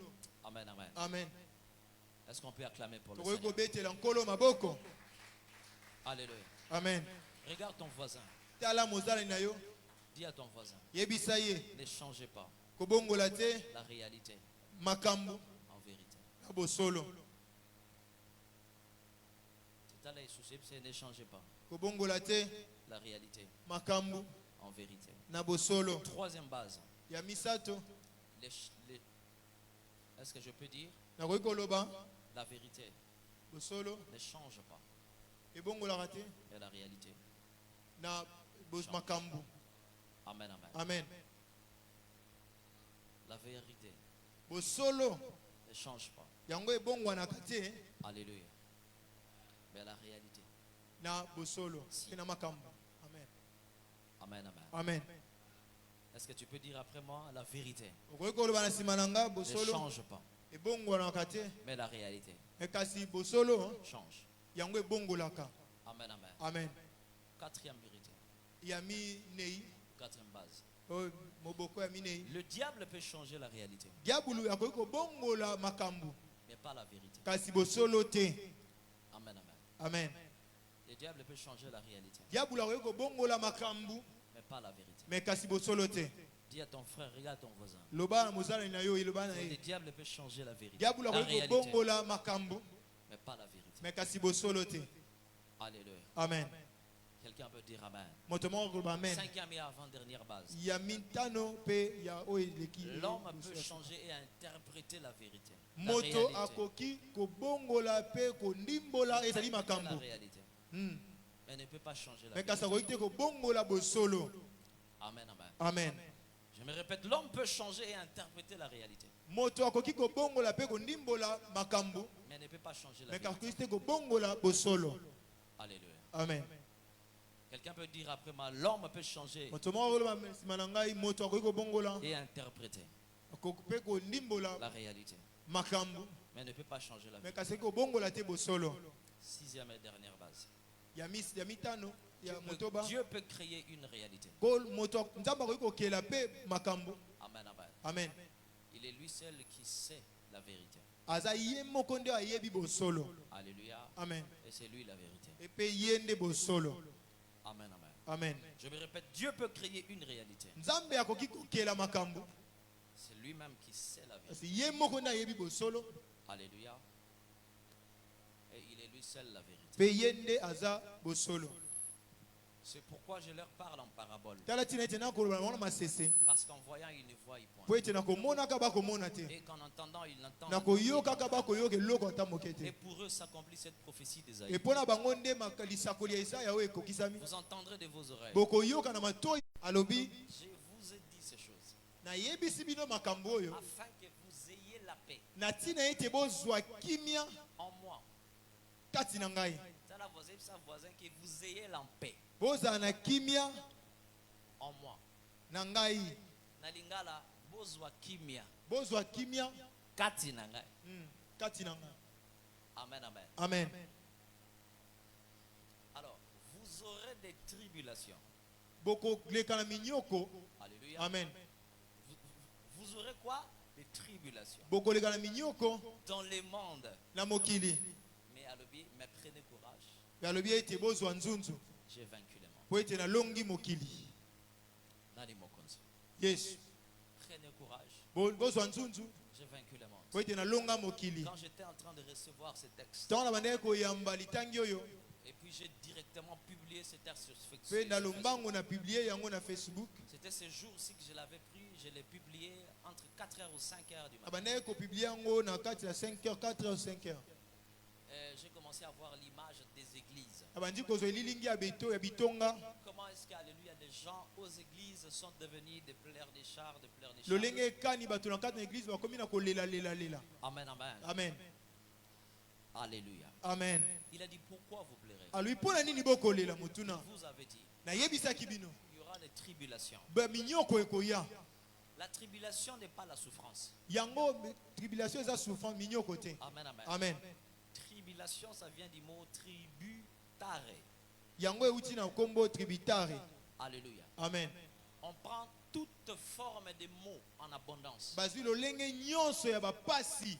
Amen, amen. Amen. Est-ce qu'on peut acclamer pour le Tokoki Seigneur? kobetela nkolo maboko. Alléluia. Amen. Regarde ton voisin. Tala mozali na yo. Dis à ton voisin, Yebisa ye ne changez pas kobongola te la réalité makambu en vérité. na bosolo. C'est à l'aïsouché, c'est ne changez pas Kobongola te la réalité makambu en vérité. na bosolo. Troisième base, Ya misato est-ce que je peux dire nakoki koloba la vérité bosolo ne change pas ebongolaka te et la réalité. na makambu. Amen, amen. Amen. La vérité Bosolo ne change pas. yango ebongwanaka te Alléluia. Mais la réalité. na bosolo pe na makambu. Amen. Amen, amen. Amen. Est-ce que tu peux dire après moi la vérité Okoki koloba na nsima na nga ne bosolo change pas, ebongwanaka te mais la réalité kasi bosolo change. yango ebongolaka. Amen, amen. Amen. Quatrième vérité, Ya minei quatrième base. oyo moboko ya minei. Le diable peut changer la réalité, Diabulu akoki kobongola makambu mais pas la vérité. kasi bosolo te. Amen, amen. Amen. Le diable peut changer la réalité, Diabulu akoki kobongola makambu mais pas la vérité. me kasi bosolo te. Dis à ton frère, regarde ton voisin. Loba na mozali na yo eloba na Le ye. diable peut changer la vérité, Diabulu la akoki réalité, kobongola makambu mais pas la vérité. me kasi bosolo te. Alléluia. Amen. Quelqu'un peut dire amen. Moto moko koloba amen. Cinquième et avant-dernière base. Ya mitano pe ya oyo eleki. L'homme peut changer et interpréter la vérité. La Moto réalité. akoki kobongola pe kondimbola ezali La makambu. réalité. Hmm. Mais ne peut pas changer la Me vérité. kasi akoki te kobongola bosolo. Amen, amen. Amen. Je me répète, l'homme peut changer et interpréter la réalité. Moto akoki kobongola pe kondimbola makambu Mais ne peut pas changer la me vérité. kasi te kobongola bosolo. Alléluia. Amen. Quelqu'un peut dire après moi, l'homme peut changer Moto moko koloba nsima na ngai moto akoki kobongola et interpréter akoki pe kondimbola la réalité. makambu Mais ne peut pas changer la me vérité. kasi kobongola te bosolo. Sixième et dernière base. Ya mitano ya motoba Dieu peut créer une réalité. moto nzambe akoki kokela pe makambu. Amen, amen. Amen. Il est lui seul qui sait la vérité. Aza ye moko nde ayebi bosolo. Alléluia. Amen. Et c'est lui la vérité. Epe ye nde bosolo. Amen, amen. Amen. Je me répète, Dieu peut créer une réalité. Nzambe akoki kokela makambu C'est lui-même qui sait la vérité. Parce ye moko na yebi bosolo. Alléluia. Et il est lui seul la vérité. Pe yende aza bosolo. C'est pourquoi je leur parle en parabole. Tala tina tena ko ba mona masese. Parce qu'en voyant, ils ne voient point. Po tena ko mona ka ba ko mona te. Et qu'en entendant, ils l'entendent. Na ko yoka ka ba ko yoke loko ta mokete. Et pour eux s'accomplit cette prophétie d'Ésaïe. Et pona bango nde makalisa kolia Isaya we kokisami. Vous entendrez de vos oreilles. Boko yoka na mato alobi Je vous ai dit ces choses na yebisi bino makambo oyo. afin que vous ayez la paix Na tina ete bozwa kimia en moi. kati na ngai. Ça la voisin, ça voisin que vous ayez la paix Boza na kimia en moi. na ngai. Na lingala bozwa kimia Bozwa kimia kati na ngai. kati na ngai. Amen, amen. Amen. Alors, vous aurez des tribulations. Boko leka na minyoko. Alléluia. Amen. Vous aurez quoi? Des tribulations Boko leka na minyoko dans le monde. na mokili. Mais alobi, mais prenez courage. Alobi ete bozwa nzunzu. J'ai vaincu le monde. Po ete na longi mokili. Nani mokonzi. Yes. Prenez courage. Bozwa nzunzu. J'ai vaincu le monde. Po ete na longa mokili. Quand j'étais en train de recevoir ce texte, Tant na bande ko yamba litangi oyo. et puis j'ai directement publié ce texte sur Pe Facebook. na lombango na publier yango na Facebook. C'était ce jour-ci que je l'avais pris, je l'ai publié entre 4h ou 5h du matin. Abande ko publier yango na kati ya 5h, 4h, 5h. J'ai commencé à voir l'image des églises. Abandi ko zo lilingi ya beto ya bitonga. Comment est-ce qu'alléluia, des gens aux églises sont devenus des pleurs des chars, des pleurs des chars. Lolenge kani bato na kati na église ba komi na ko lela lela lela. Amen, amen. Amen. Alléluia. Amen. Il a dit pourquoi vous pleurez. Alui pona nini boko lela mutuna. Vous avez dit, Na yebisa kibino. il y aura des tribulations. Ba minyoko ekoya. La tribulation n'est pas la souffrance. Yango tribulation eza souffrance minyoko te. Amen, amen. Amen. Tribulation, ça vient du mot tributare. Yango euti na kombo tributare. Alléluia. Amen. On prend toute forme de mots en abondance. Bazwi lolenge nyonso ya bapasi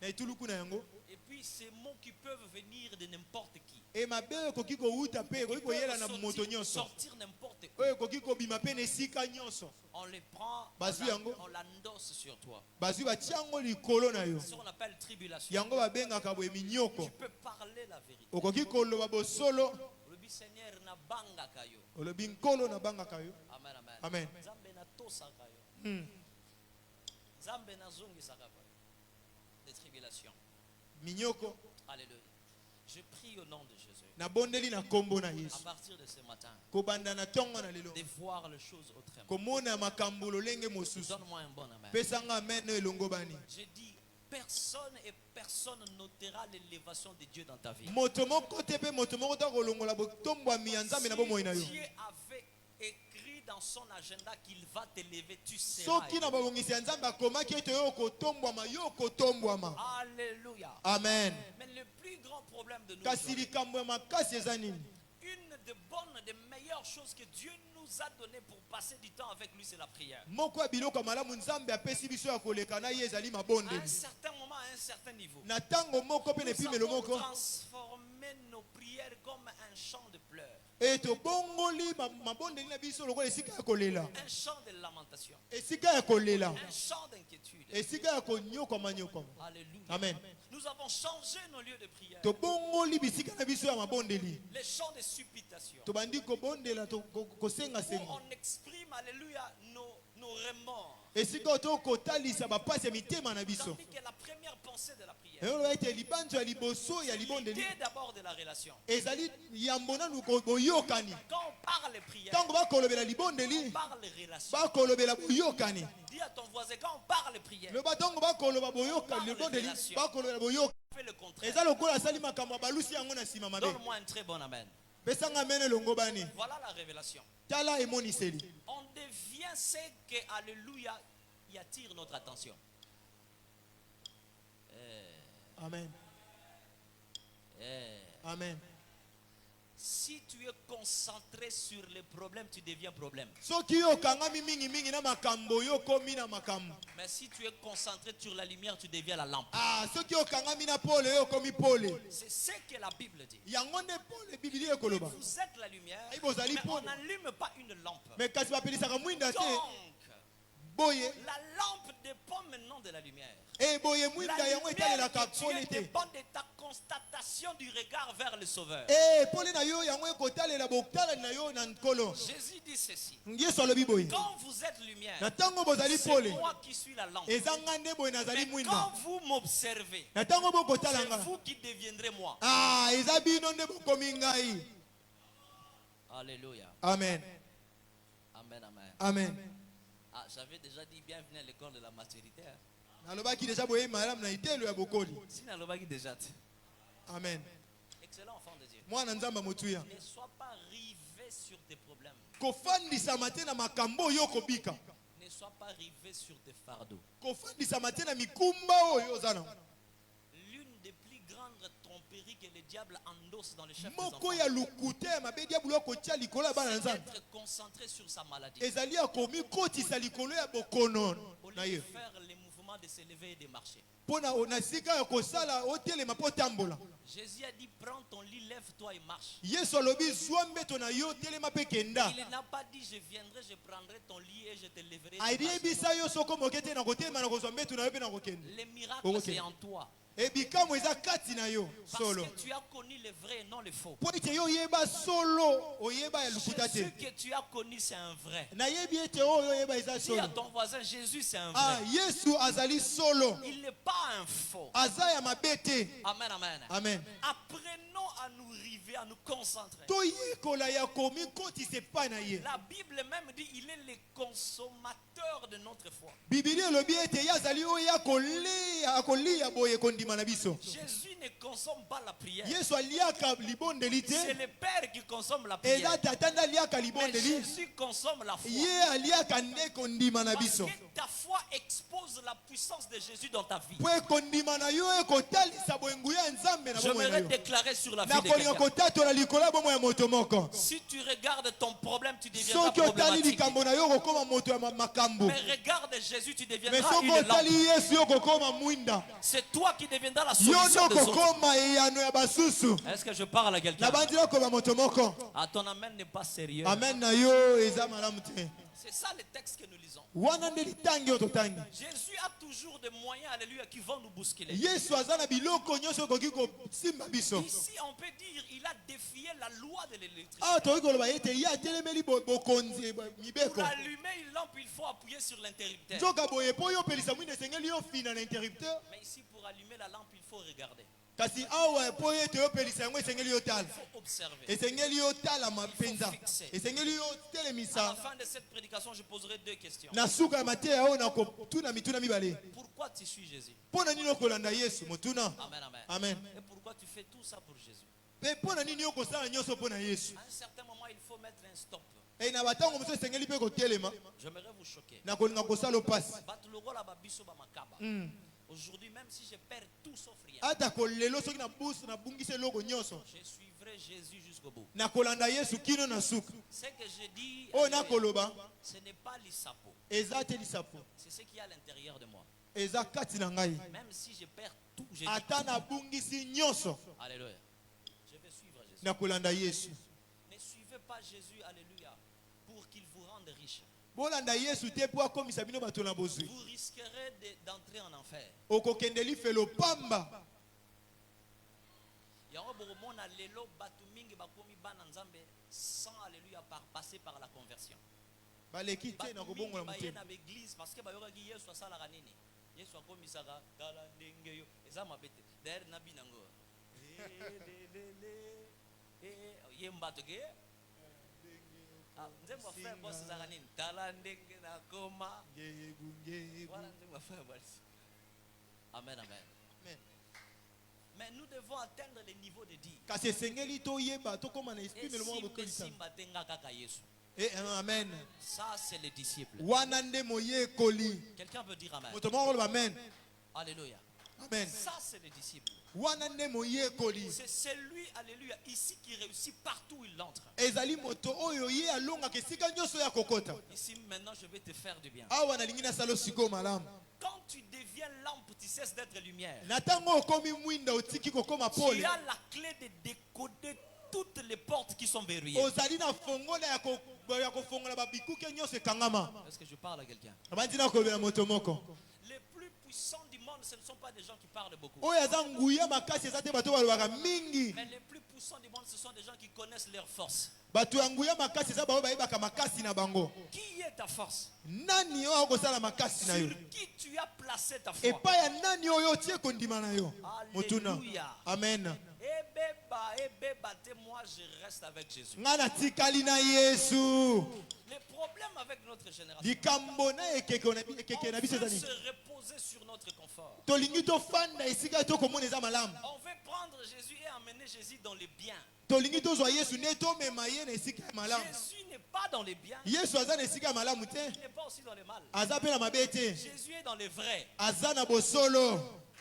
na etuluku na yango. Et puis ces mots qui peuvent venir de n'importe qui. E mabe koki ko uta pe koki ko yela na moto nyonso. Sortir n'importe où. Oyo koki ko bima pe na esika nyonso. On les prend, Bazwi yango. on l'endosse sur toi. Bazwi batiango likolo na yo. C'est ce qu'on appelle tribulation. Yango babengaka boye minyoko. Tu peux parler la vérité. Okoki koloba bosolo. Le Seigneur na banga kayo. Olobi nkolo na bangaka yo. Amen, amen. Amen. Zambe na tosa kayo. Zambe na zongi sakapa. Des tribulations. Minyoko. Alléluia. Je prie au nom de Jésus. Na bondeli na kombo na À Yesu. partir de ce matin, Kobanda na tongo na lelo. de voir les choses autrement. Komona makambo lolenge mosusu. Donne-moi un bon amen. Pesanga amen elongo bani. Je dis, personne et personne notera l'élévation de Dieu dans ta vie. Moto moko te pe moto moko ta kolongola botombo mi ya Nzambe na bomoi na yo. Si Dieu avait écrit dans son agenda qu'il va t'élever, tu seras Soki na élevé. babongisi ya Nzambe akomaki ete yo kotombwama yo kotombwama. Alléluia. Amen. Mais le plus grand problème de nous, Kasi likambo ya makasi eza nini? une des bonnes, des meilleures choses que Dieu nous a donné pour passer du temps avec lui, c'est la prière. Moko ya biloko malamu Nzambe apesi biso ya koleka na ye ezali À un mabondeli. certain moment, à un certain niveau, Na tango moko pe na nous epimelo avons moko. transformé nos prières comme un chant de pleurs, E tobongoli mabondeli na biso lokola esika ya kolela. un chant de lamentation, Esika ya kolela. un chant d'inquiétude. Esika ya konyokoma nyokoma. Alléluia. Amen. Nous avons changé nos lieux de prière. Tobongoli bisika na biso ya mabondeli. Les chants de supplication. Tobandi kobondela kosenga Où senga. on exprime, alléluia, nos remords. Esika to kotalisa bapasi ya mitema na biso. Tandis que la première pensée de la prière, Eyo ete libanzo ya liboso ya libondeli. l'idée d'abord de la relation. Ezali yambo nanu boyokani. Quand on parle prière, Tango bakolobela on libondeli, parle relation. bakolobela boyokani. Dis à ton voisin, quand on parle prière, Loba tango bakoloba boyokani libondeli, bakolobela boyokani. fais le contraire. Eza lokola asali makambo ya balusi yango na sima mabe. Donne-moi un très bon amen. Pesanga mene longo bani. Voilà la révélation. Tala emoniseli. On devient ce que, alléluia, y attire notre attention. Amen. Amen. Si tu es concentré sur les problèmes, tu deviens problème. Soki okangami mingi mingi na makambo yo komi na makambo. Mais si tu es concentré sur la lumière, tu deviens la lampe. Ah, soki okangami na pole yo komi pole. C'est ce que la Bible dit. Yango nde pole Biblia ekoloba. Vous êtes la lumière, Ay, bozali mais on pole. n'allume pas une lampe. Mais kasi bapelisaka mwinda te. Donc, boye La lampe dépend maintenant de la lumière. e boye La mwinda yango lumière etalelaka de pole Dieu te dépend de ta constatation du regard vers le Sauveur. e pole na yo yango ekotalela botalani na yo na nkolo. Jésus dit ceci. Yesu alobi boye Quand vous êtes lumière, na ntango bozali c'est pole moi qui suis la lampe. eza nga nde boye nazali Mais mwinda quand vous m'observez, na ntango bokotala c'est nga vous qui deviendrez moi. eza bino nde bokomi ngai. Alléluia. Amen, Amen, amen. amen. Ah, j'avais déjà dit bienvenue à l'école de la maturité. Hein. Nalobaki deja boye malamu na itelo ya bokoli. Si nalobaki déjà. Amen. Excellent enfant de Dieu. Mwana nzamba motuya Ne sois pas rivé sur tes problèmes. kofandisama te na makambo oyo okobika, Ne sois pas rivé sur tes fardeaux. kofandisama te na mikumba oyo oza nango. L'une des plus grandes tromperies que le diable endosse dans le chef des Moko enfants, ya lukute ya mabe diabolo akotia likolo ya bana c'est nzambe d'être concentré sur sa maladie. ezali akomi kotisa likolo ya bokono Au na lieu ye de faire les mouvements de se lever et de marcher. mpona na sika ya kosala otelema mpo otambola. Jésus a dit prends ton lit, lève-toi et marche. Yesu alobi zwa mbeto na yo telema mpe kenda. Il n'a pas dit je viendrai, je prendrai ton lit et je te lèverai. ayebisa yo soko moke te na kotelema na kozwa mbeto na yo mpe na kokende. Le miracle Ok. c'est en toi. Ebikamo eza kati na yo Parce solo que tu as connu le vrai et non le faux. mpo ete yo oyeba solo oyeba ya lokuta te. Jésus que tu as connu c'est un vrai. nayebi ete oyo oyeba eza Dis à solo. ton voisin Jésus c'est un vrai. Yesu azali solo Il n'est pas un faux. aza ya mabe te. Amen, amen. Amen. Apprenons à nous river, à nous concentrer. toyekola ya komi kotisa epai na ye. La Bible même dit il est le consommateur de notre foi. bibili elobi ete ye azali oyo akolia boye kondima na biso. Jésus ne consomme pas la prière. Yesu aliaka libondeli C'est te le Père qui consomme la prière. eza tata nde aliaka Mais libondeli Jésus consomme la foi. ye aliaka nde kondima na Parce biso que ta foi expose la puissance de Jésus dans ta vie. po ekondima na yo ekotalisa boyengu ya nzambe na bomoi na J'aimerais yo. déclarer sur la vie de nakolinga quelqu'un. kotatola likolo ya bomoi ya moto moko. Si tu regardes ton problème, tu deviendras soki otali problématique. likambo na yo okokoma moto ya makambo, Mais regarde Jésus, tu mais deviendras soki une otali lampe. yesu yo okokoma mwinda. C'est toi qui deviendras la yo solution nde des autres. okokoma eyano ya basusu. Est-ce que je parle à quelqu'un? na bandila okoba moto moko. Ah, ton amen n'est pas sérieux. amen na yo eza malamu te. C'est ça le texte que nous lisons. wana nde litangi oyo totangi. Jésus a toujours des moyens, alléluia, qui vont nous bousculer. yesu aza na biloko nyonso okoki kosimba biso. Ici, on peut dire il a défié la loi de l'électricité. awa tokoki koloba ete ye atelemeli bokonzi mibeko. Pour allumer une lampe, il faut appuyer sur l'interrupteur. nzoka boye mpo yo opelisa mwinda esengeli yo fina na interrupteur. Mais ici, pour allumer la lampe, il faut regarder. kasi awa mpo ete yo opelisa yango esengeli yo tala. Il faut observer. esengeli yo tala mapenza. fixer. esengeli yo À la telemisa. fin de cette prédication, je poserai deux questions. na suka ya mateya oyo nakotuna mituna mibale. Pourquoi tu suis Jésus? mpo na nini okolanda yesu motuna. Amen, amen. amen. Et pourquoi tu fais tout ça pour Jésus? mpe mpo na nini okosala nyonso mpo na yesu. À un certain moment, il faut mettre un stop. na batango mosusu esengeli mpe kotelema. J'aimerais vous choquer. na kolinga kosala opasi. Bato lokola babiso ba makaba. Aujourd'hui, même si je perds tout sauf rien, ata kolelo soki nabungisi eloko nyonso. je suivrai Jésus jusqu'au bout. na kolanda yesu kino na suka. Ce que je dis, oyo nakoloba ce n'est pas l'issapo. eza te lisapo. C'est ce qu'il y a à l'intérieur de moi. eza kati na ngai. Même si je perds tout, je dis ata nabungisi nyonso. alléluia. Je vais suivre Jésus. na kolanda yesu. Ne suivez pas Jésus, alléluia, pour qu'il vous rende riche. bolanda yesu te mpo akomisa bino bato na bozwi. Vous risquerez d'entrer en enfer. okokendeli felo pamba. Yango bokomona lelo bato mingi bakomi bana nzambe sans alléluia passer par la conversion. baleki te na Bato kobongola mingi baye motema. na église parce que bayokaki Yesu asalaka nini. Yesu akomisaka tala ndenge yo eza mabe te. D'ailleurs nabi nango. Ye mbato ke nzembo frère boss ezaka nini tala ndenge nakoma. Voilà nzembo frère boss. Amen, amen. Amen. Mais nous devons atteindre le niveau de dire. kasi esengeli toyeba tokóma na esprit melo moko Esimba bokolisana. esimba te nga kaka Yesu. amen. Ça c'est les disciples. wana nde moyekoli. Quelqu'un peut dire amen. moto moko oloba amen. Alléluia. amen. Ça c'est les disciples. wana nde moyekoli. C'est celui, alléluia, ici qui réussit partout où il entre. ezali moto oyo ye alongaka esika nyonso ya kokota. Ici maintenant je vais te faire du bien. awa nalingi nasala sikoyo malamu. Quand tu deviens lampe, tu cesses d'être lumière. na ntango okomi mwinda otiki kokóma Tu pole. as la clé de décoder toutes les portes qui sont verrouillées. ozali na fongola ya boya kofongola babikuke nyonso ekangama. Est-ce que je parle à quelqu'un? Abandi na kolobela moto moko. Les plus puissants du monde, ce ne sont pas des gens qui parlent beaucoup. Oyo aza nguya makasi eza te bato balobaka mingi. Mais les plus puissants du monde, ce sont des gens qui connaissent leur force. Bato ya nguya makasi eza bato bayebaka makasi na bango. Qui est ta force? Nani oyo akosala makasi na yo? Sur qui tu as placé ta foi? Epai ya nani oyo otie kondima na yo? Motuna. Alléluia. Amen. Ebeba, moi je reste avec Jésus. Ngana tikali na Yesu. Les problèmes avec notre génération, Likambo na ekeke na on biso veut ezali. se reposer sur notre confort. Tolingi tofanda esika tokomona eza malamu. On veut prendre Jésus et emmener Jésus dans les biens. Tolingi tozwa Yesu ne tomema ye na esika ya malamu. Jésus n'est pas dans les biens. Yesu aza na esika ya malamu te. Il n'est pas aussi dans les mal. Aza pe na mabe te. Jésus est dans les vrais. Aza na bosolo.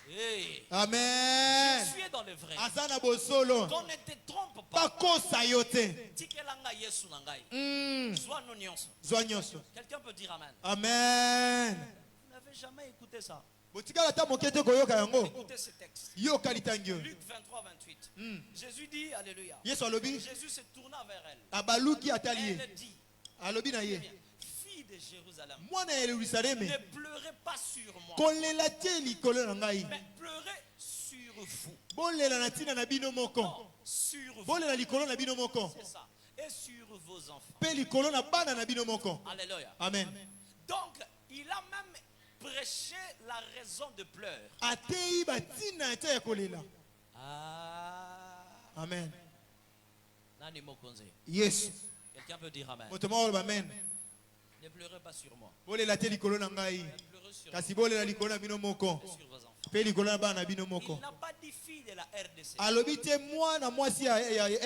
Hey. Amen. Jésus est dans les vrais. Aza na bosolo. Qu'on ne te trompe pas. Bakosa yo te. Tikelanga Yesu na ngai. Sois non nyonso. Zwa nyonso. Quelqu'un peut dire amen. Amen. Vous n'avez jamais écouté ça. Botikala ta mokete koyoka yango. Écoutez ce texte. Yoka litangio. Luc 23, 28. Jésus dit, alléluia. Yesu alobi Jésus se tourna vers elle. abaluki atali ye. Elle dit, Alobi na ye. fille de Jérusalem, Mwana ya Yerusaleme. ne pleurez pas sur moi, Kolela te likolo na ngai. mais pleurez sur vous. Bolela na tina na bino moko. Non, sur vous. Bolela likolo na bino moko. C'est ça. Et sur vos enfants. Pe likolo na bana na bino moko. Alléluia. Amen. Donc, il a même prêché la raison de pleurs. Atei batina te ya kolela. Ah. Amen. Nani mokonze. Yesu. Quelqu'un peut dire amen. Moto moko amen. Ne pleurez pas sur moi. Bolela te likolo na ngai. Mais pleurez sur Kasi bolela likolo na bino moko. vous et sur vos enfants. Pe likolo na bana na bino moko. Il n'a pas dit fille de la RDC. Alobi te mwana mwasi ya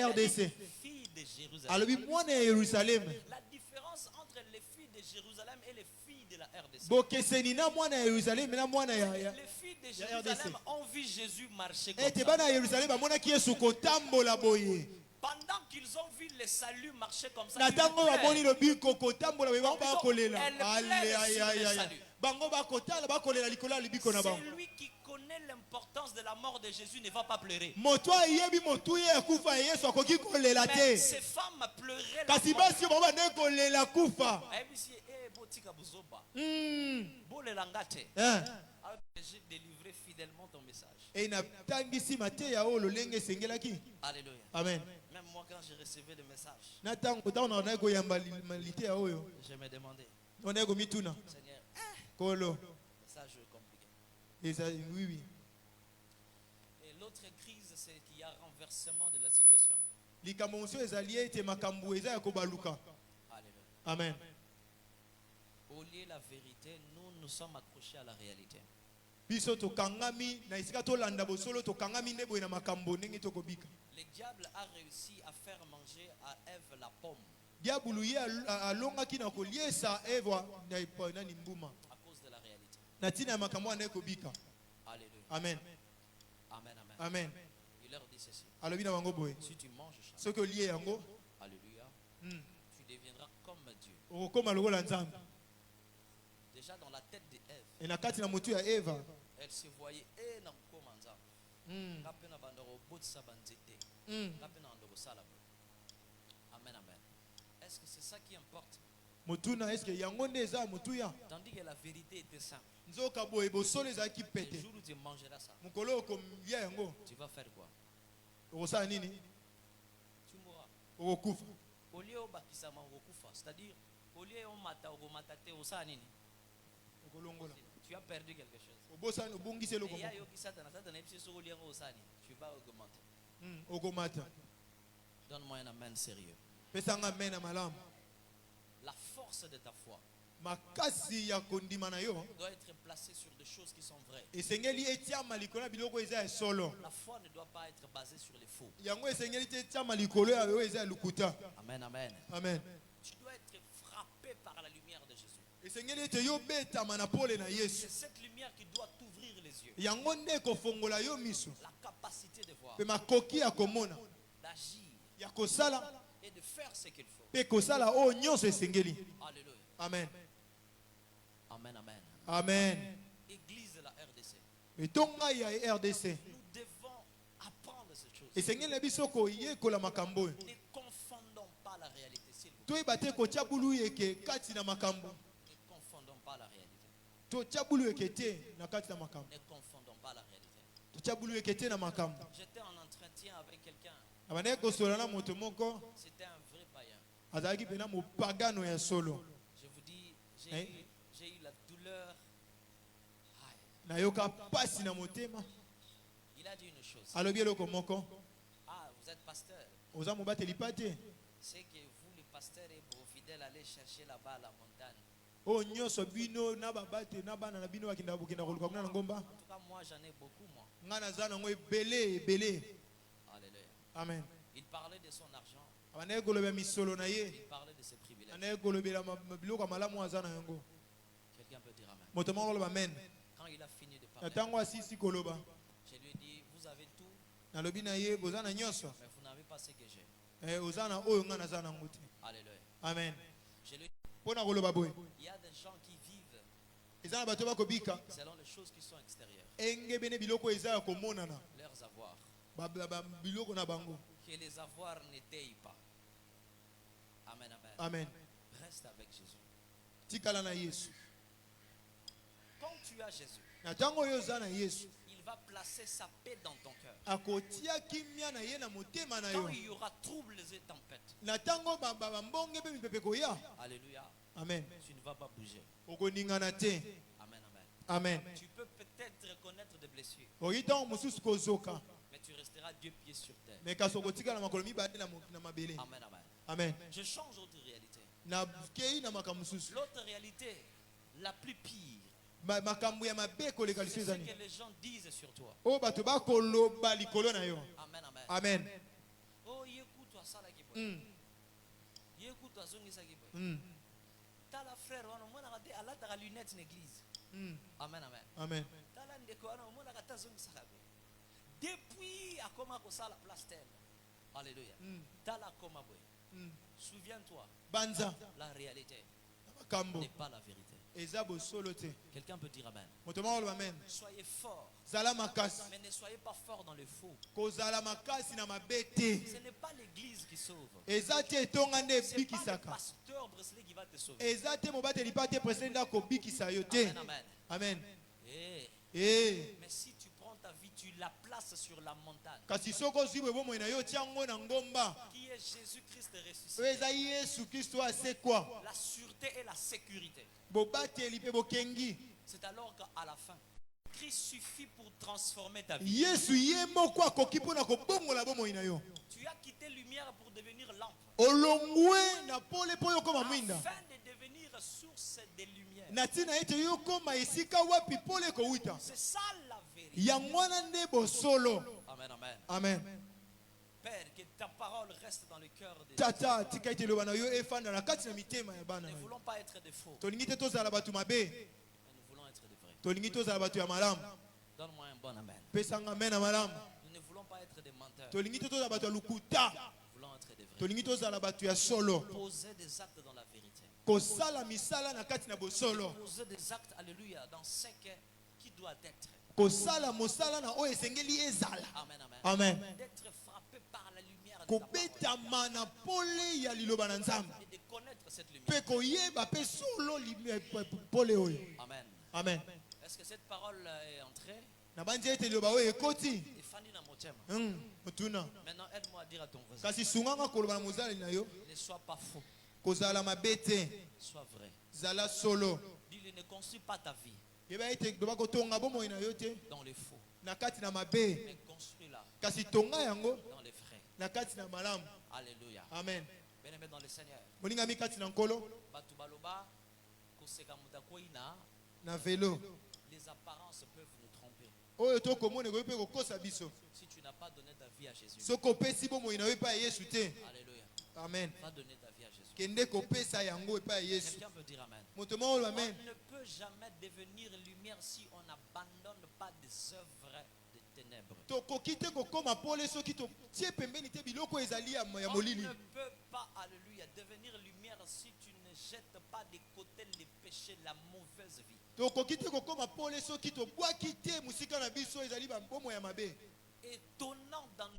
RDC. Fille de Jérusalem. Alobi mwana ya Yerusalem. La différence entre les filles de Jérusalem et les filles de la RDC. Bokeseni na mwana ya Yerusalem na mwana ya Les filles de Jérusalem ont vu Jésus marcher comme ete ça. bana ya Yerusalem bamonaki Yesu kotambola boye. Pendant qu'ils ont vu le salut marcher comme ça, Na ils tango pleurent. bamoni lobiko kotambola boye bango Donc, bakolela. elle pleure Allez aïe sur aïe le aïe. salut. Bango bakotala bakolela likolo ya libiko na bango. C'est lui qui connaît l'importance de la mort de Jésus ne va pas pleurer. Moto ayebi motu ye akufa Yesu akoki kolela Mais te. ces femmes pleuraient la Kasi mort. basi baba ne kolela kufa. ABC, botika buzoba. Mm. Bolela ngate. Hein. Alors, j'ai délivré fidèlement ton message. Et na tangisi mate ya o lolenge sengelaki. Alléluia. Amen. Même moi, quand j'ai reçu le message, Na tango ta ona ko yamba malite ya oyo. je me demandais, On ko mituna. Seigneur, Kolo. message compliqué. Et ça oui oui. Et l'autre crise, c'est qu'il y a renversement de la situation. Likambo mosusu ezali ete makambo eza ya kobaluka. Alléluia. Amen. Au lieu de la vérité, nous nous sommes accrochés à la réalité. Biso tokangami na esika tolanda bosolo tokangami nde boye na makambo ndenge tokobika. Le diable a réussi à faire manger à Ève la pomme Diabulu ye alongaki na koliesa Eva na nani mbuma. à cause de la réalité. Na tina ya makambo ane kobika. Alléluia. Amen. Amen, amen. Amen. Il leur dit ceci. Alobi na bango boye. Si tu manges ça, Soki olie yango, alléluia, tu deviendras comme Dieu. okokoma lokola Nzambe. Déjà dans la tête d'Ève, E na kati na motu ya Eva. elle se voyait na kokoma nzambe. Ngape na bandako botisa banzete. Ngape na ndoko sala. Amen, amen. Est-ce que c'est ça qui importe? Motuna est-ce que yango nde eza motu ya? Tandis que la vérité était simple. Nzoka boye bosolo ezalaki Le pete. jour où tu mangeras ça, Mokolo okolia yango. tu vas faire quoi? Okosala nini? Tu mourras. Okokufa. Au lieu obakisama okokufa, c'est-à-dire au lieu omata okomatate osala nini? Okolongola. Tu as perdu quelque chose. Obosani obongisi eloko Et il y a moko. yoki satana satana epsi soko liango osani. Tu vas augmenter. Okomata. Donne-moi un amen sérieux. Pesanga amen na malamu. La force de ta foi Makasi ya kondima na yo doit être placée sur des choses qui sont vraies. esengeli etiama likolo ya biloko eza ya solo. La foi ne doit pas être basée sur les faux. Yango esengeli te etiama likolo ya oyo eza ya lukuta. Amen, amen. Amen. Tu dois être frappé par la lumière de Jésus. Esengeli ete yo betama na pole na Yesu. C'est cette lumière qui doit t'ouvrir les yeux. Yango nde kofongola yo miso. La capacité de voir, Pe makoki ya komona, d'agir ya kosala, et de faire ce qu'il faut. pe kosala oyo nyonso esengeli. Alléluia. Amen. Amen, amen. Amen. Église de la RDC. Etonga ya RDC. Nous devons apprendre ces choses. Esengeli na biso koyekola makambo oyo. Ne confondons pas la réalité, s'il vous plaît. toyeba te kotia bulu eke kati na makambo. Ne confondons pas la réalité. Totia bulu eke te na kati na makambo. Ne confondons pas la réalité. Totia bulu eke te na makambo. J'étais en entretien avec quelqu'un. Abane kosola na moto moko C'était un vrai païen. azalaki pena mopagano ya solo. Je vous dis, Hein? j'ai eu la douleur. Aïe. Nayoka pasi na motema. Il a dit une chose. Alobi eloko moko. Ah, vous êtes pasteur. Oza mobateli pa te. C'est que vous, les pasteurs et vos fidèles, allez chercher là-bas à la montagne. O nyonso bino na babate na bana na bino bakinda bokenda koluka kuna na ngomba. En tout cas, moi, j'en ai beaucoup, moi. Nga naza nango ebele ebele. Alléluia. Amen. Il parlait de son argent. Abane kolobela misolo na ye. Il parlait de ses privilèges. Ane kolobela biloko malamu aza na yango. Quelqu'un peut dire amen. Moto moko koloba amen. Quand il a fini de Na parler, tango asisi koloba. je lui ai dit, vous avez tout, Nalobi na ye boza na nyonso. mais vous n'avez pas ce que j'ai. Oza na oyo nga naza nango te. Alléluia. Amen. Je lui ai dit, Pona koloba boye. il y a des gens qui vivent Eza na bato bakobika. selon les choses qui sont extérieures, Enge bene biloko eza ya komonana. leurs avoirs. Biloko na bango. Que les avoirs n'étayent pas. Amen, amen. Amen. Reste avec Jésus. Tikala na Yesu. Quand tu as Jésus, Na tango oyo oza na Yesu. il va placer sa paix dans ton cœur. Akotia kimia na ye na motema na yo. Quand il y aura troubles et tempêtes, Na tango bambonge pe mipepe koya. alléluia, Amen. tu ne vas pas bouger. Okoningana te. Amen, amen. Amen. Tu peux peut-être connaître des blessures, Oyitango mosusu kozoka. mais tu resteras deux pieds sur terre. Mais kasi okotika na makolo mibale na mabele. Amen, amen. Amen. Je change autre réalité. Na kei na makambo mosusu. L'autre réalité, la plus pire, Makambo ya mabe koleka liso c'est ce ezani. que les gens disent sur toi. O bato bakoloba likolo na yo. Amen, amen. Amen. Oh, écoute-toi ça là qui est. Écoute-toi ça qui est. T'as la frère, on a raté à la lunette l'église. Amen, amen. Amen. T'as la ndeko, on a raté ça. Depuis à comment ça la place telle. Alléluia. T'as la comment boy. Souviens-toi, Banza. la réalité Makambo. n'est pas la vérité. Eza bosolo te. Quelqu'un peut dire amen. Moto moko oloba amen. Soyez forts, Zala makasi. mais ne soyez pas forts dans le faux. Kozala makasi na mabe te. Ce n'est pas l'église qui sauve. Eza te etonga nde Ce n'est pas le ebikisaka. pasteur Bresley qui va te sauver. Eza te mobateli pa te presidente akobikisa yo te. Amen, amen. Amen. Eh, mais si tu prends ta vie, tu la places sur la montagne, Kasi soko ozwi bomoi na yo tia ngo na ngomba. qui est Jésus-Christ Oyo ressuscité. eza Yesu Kristo asekwa. La sûreté et la sécurité. Bobateli pe bokengi. C'est alors qu'à la fin, Christ suffit pour transformer ta vie. Yesu ye moko akoki mpona kobongola bomoi na yo. Tu as quitté lumière pour devenir lampe, Olongwe na pole po yo koma mwinda. afin de devenir source de lumière. Na ntina ete yo koma esika wapi pole kowuta. C'est ça la vérité. Yango wana nde bosolo. Amen, amen. Amen. Père, que ta parole reste dans le cœur de Tata tika ete loba na yo efanda na kati na mitema ya bana Nous na ne yo. voulons pas être des faux, Tolingi te tozala bato mabe. mais nous voulons être des vrais. Tolingi tozala bato ya malamu. Donne-moi un bon amen. Pesanga amen na malamu. Nous ne voulons pas être des menteurs, Tolingi te tozala bato ya lukuta. nous voulons être des vrais. Tolingi tozala bato ya solo. Poser des actes dans la vérité. Kosala misala na kati na bosolo. Poser des actes, alléluia, dans ce qui doit être. Kosala mosala na oyo esengeli ezala. Amen, amen. Amen. D'être frappé par la lumière de ta parole Kobetama na pole ya liloba na nzambe. et de connaître cette lumière. Pe koyeba pe solo pole oyo. Amen. Amen. Est-ce que cette parole est entrée? Na bandi ete liloba oyo ekoti. Et Fanny Namotema. Mutuna. Maintenant, aide-moi à dire à ton voisin, Kasi sunganga koloba na mozali na yo. ne sois pas faux, Kozala mabe te. sois vrai. Zala solo. Dis-lui, ne construis pas ta vie Yeba ete loba kotonga bomoi na yo te. dans les faux, Na kati na mabe. mais construis-la Kasi tonga yango dans les vrais. na kati na malamu. Alléluia. Amen. Bien-aimé dans le Seigneur. Moningami kati na nkolo Batu baloba, koseka mutakoina, na velo. les apparences peuvent nous tromper. Oyo tokomona ekoki mpe kokosa biso. Si tu n'as pas donné ta vie à Jésus, Soki opesi bomoi na yo epai ya Yesu te. alléluia, Amen. va donner ta vie à Jésus. Kende kopesa yango epai ya Yesu. Quelqu'un peut dire amen. Moto moko oloba On amen. ne peut jamais devenir lumière si on n'abandonne pas des œuvres de ténèbres. Tokoki te kokoma pole soki totie pembeni te biloko ezali ya On molili. ne peut pas, alléluia, devenir lumière si tu ne jettes pas de côté les péchés, la mauvaise vie. Tokoki te kokoma pole soki tobwaki te musika na biso ezali bambomo ya mabe. Étonnant dans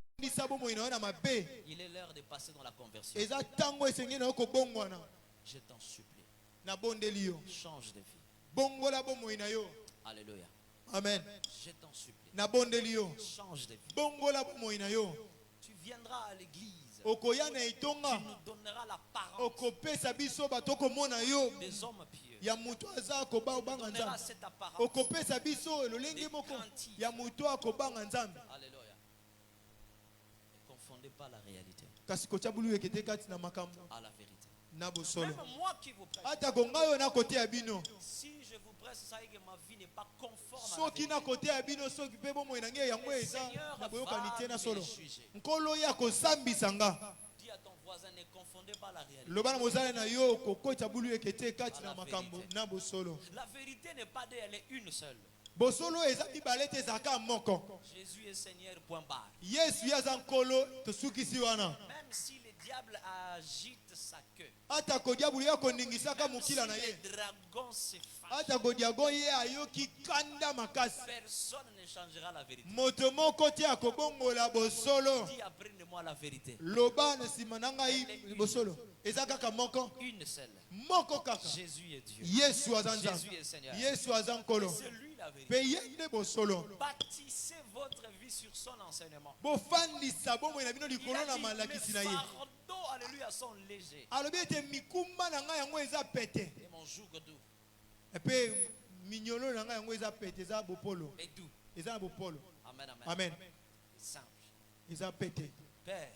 Il est l'heure de passer dans la conversion. eza tango esengeli na yo kobongwana Je t'en supplie. nabondeli yo Change de vie. bongola bomoi na yo. Alléluia. Amen. Je t'en supplie. nabondeli yo Change de vie. bongola bomoi na yo. Tu viendras à l'église. okoya na Tu etonga nous donneras la parole okopesa biso bato komona yo des hommes pieux. ya mutu aza Tu kobanga donneras nzambe cette apparence. okopesa biso lolenge moko ya mutu akobanga nzambe Alléluia. Ne confondez pas la réalité kasi kotya bulu ekete kati na makambo à la vérité. na bosolo Même moi qui vous prêche, ata konga yo na kote ya bino si je vous prêche, ça y est que ma vie n'est pas conforme à la soki na vérité. kote ya bino soki mpe bomoi na ngai yango eza Seigneur na boyokani te na va solo me juger. nkolo ya kosambisa nga Dis à ton voisin, ne confondez pas la réalité. loba na mozali na yo kokota bulu ekete kati na makambo na bosolo La vérité n'est pas elle est une seule. bosolo eza mibale te ezalaka moko Jésus est Seigneur, point barre. yesu ye aza nkolo tosukisi wana Même si le diable agite sa queue, ata kodiabulu ya koningisaka même si mokila na ye les dragons se fâchent, ata kodiago ye ayoki kanda makasi personne ne changera la vérité. moto moko te akobongola bosolo Dis, apprenez-moi la vérité. loba na nsima na ngai bosolo eza kaka moko Une seule. moko kaka Jésus est Dieu. yesu aza Jésus nzambe est Seigneur. yesu aza nkolo C'est lui la vérité. mpe ye nde bosolo Bâtissez votre vie sur son enseignement. bofandisa bomoi na bino Il likolo a na dit, malakisi mes na ye fardeaux, alléluia, sont légers. alobi ete mikumba na ngai yango eza pete Et mon joug doux epe minyolo na ngai yango eza pete eza bopolo est doux. eza na bopolo Amen, amen. amen Simple. eza pete Père,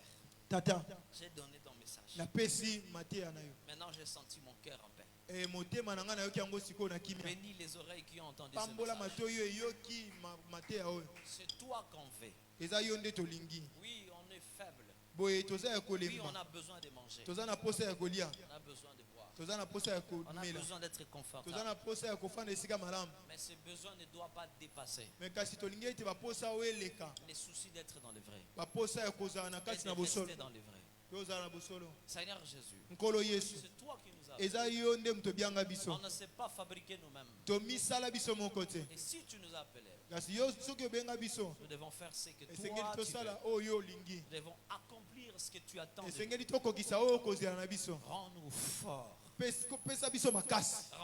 tata j'ai donné ton message. napesi mateya na yo Maintenant, j'ai senti mon cœur en paix. motema na ngai nayoki yango sikoyo na kimia Bénis les oreilles qui ont entendu ce pambola message. mate oyo eyoki mateya oyo C'est toi qu'on veut. eza yo nde tolingi Oui, on est faible. boye toza ya Oui, on kolemba a besoin de manger. toza na posa ya kolia On a besoin de boire. toza na posa ya On a komela besoin d'être toza confortable. na posa ya kofanda esika malamu Mais ce besoin ne doit pas dépasser me kasi tolingi ete baposa oyo eleka les soucis d'être dans le vrai. baposa ya kozala na Et kati de na bosolo rester dans le vrai. mpe ozala na bosolo Seigneur Jésus, nkolo yesu c'est toi qui nous as fait. eza yo nde tobianga biso On ne sait pas fabriquer nous-mêmes. tomisala biso moko te Et si tu nous as appelés, kasi yo soki obenga biso nous devons faire ce que esengeli toi tu veux. tosala oyo olingi Nous devons accomplir ce que tu attends de nous. esengeli tokokisa oyo okozela na biso Rends-nous forts. pesa biso makasi Rends